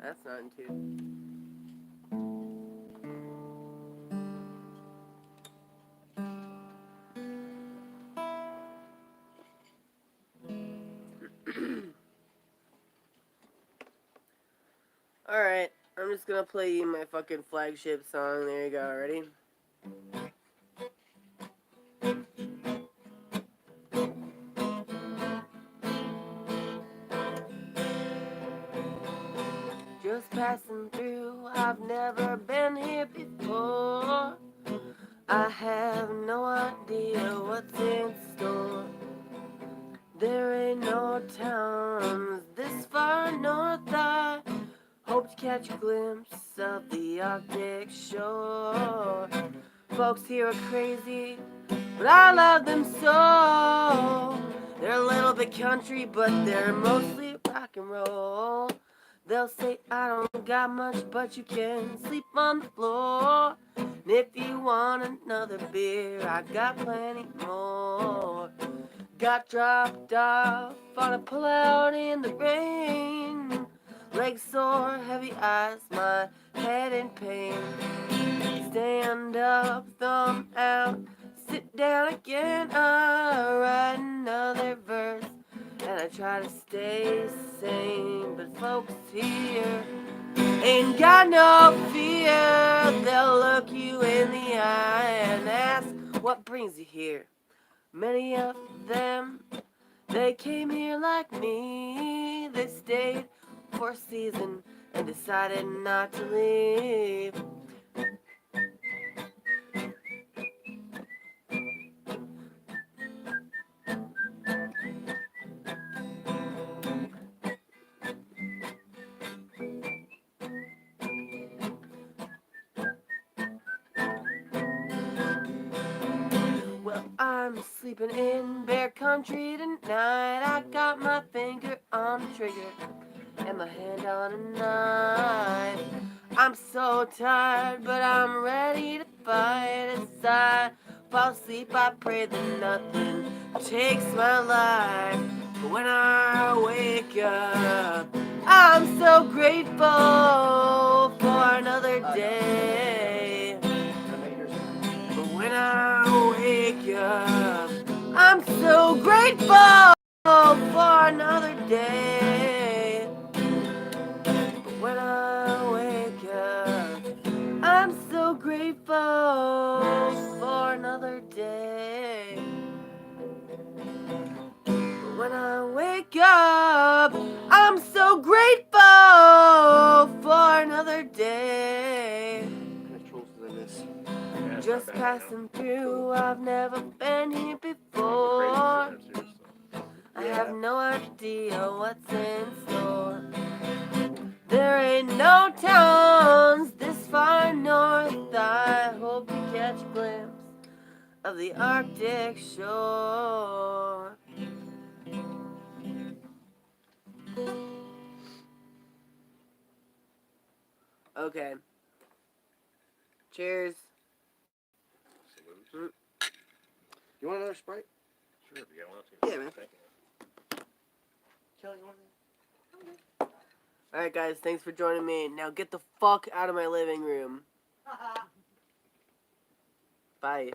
That's not in tune. Alright, I'm just gonna play you my fucking flagship song. There you go, ready? Just passing through, I've never been here before. I have no idea what's in store. There ain't no towns this far north. I hope to catch a glimpse of the Arctic shore. Folks here are crazy, but I love them so. They're a little bit country, but they're mostly rock and roll. They'll say I don't got much, but you can sleep on the floor. And if you want another beer, I got plenty more. Got dropped off on a pullout in the rain. Legs sore, heavy eyes, my head in pain. Stand up, thumb out, sit down again. I write another verse, and I try to stay sane. But folks here ain't got no fear. They'll look you in the eye and ask, what brings you here? Many of them, they came here like me. They stayed for a season and decided not to leave. Well, I'm sleeping in bear country tonight. I got my finger on the trigger and my hand on a knife. I'm so tired, but I'm ready to fight. As I fall asleep, I pray that nothing takes my life. But when I wake up, I'm so grateful for another day. But when I wake up, I'm so grateful for another day. But when I wake up, I'm so grateful for another day. But when I wake up, I'm so grateful for another day. Just passing through, I've never been here before. I have no idea what's in store. There ain't no towns this far north. I hope you catch a glimpse of the Arctic shore. Okay. Cheers. You want another Sprite? Sure, if you want to. Yeah, man. Thank you. Kelly, you want Alright guys, thanks for joining me. Now get the fuck out of my living room. Bye.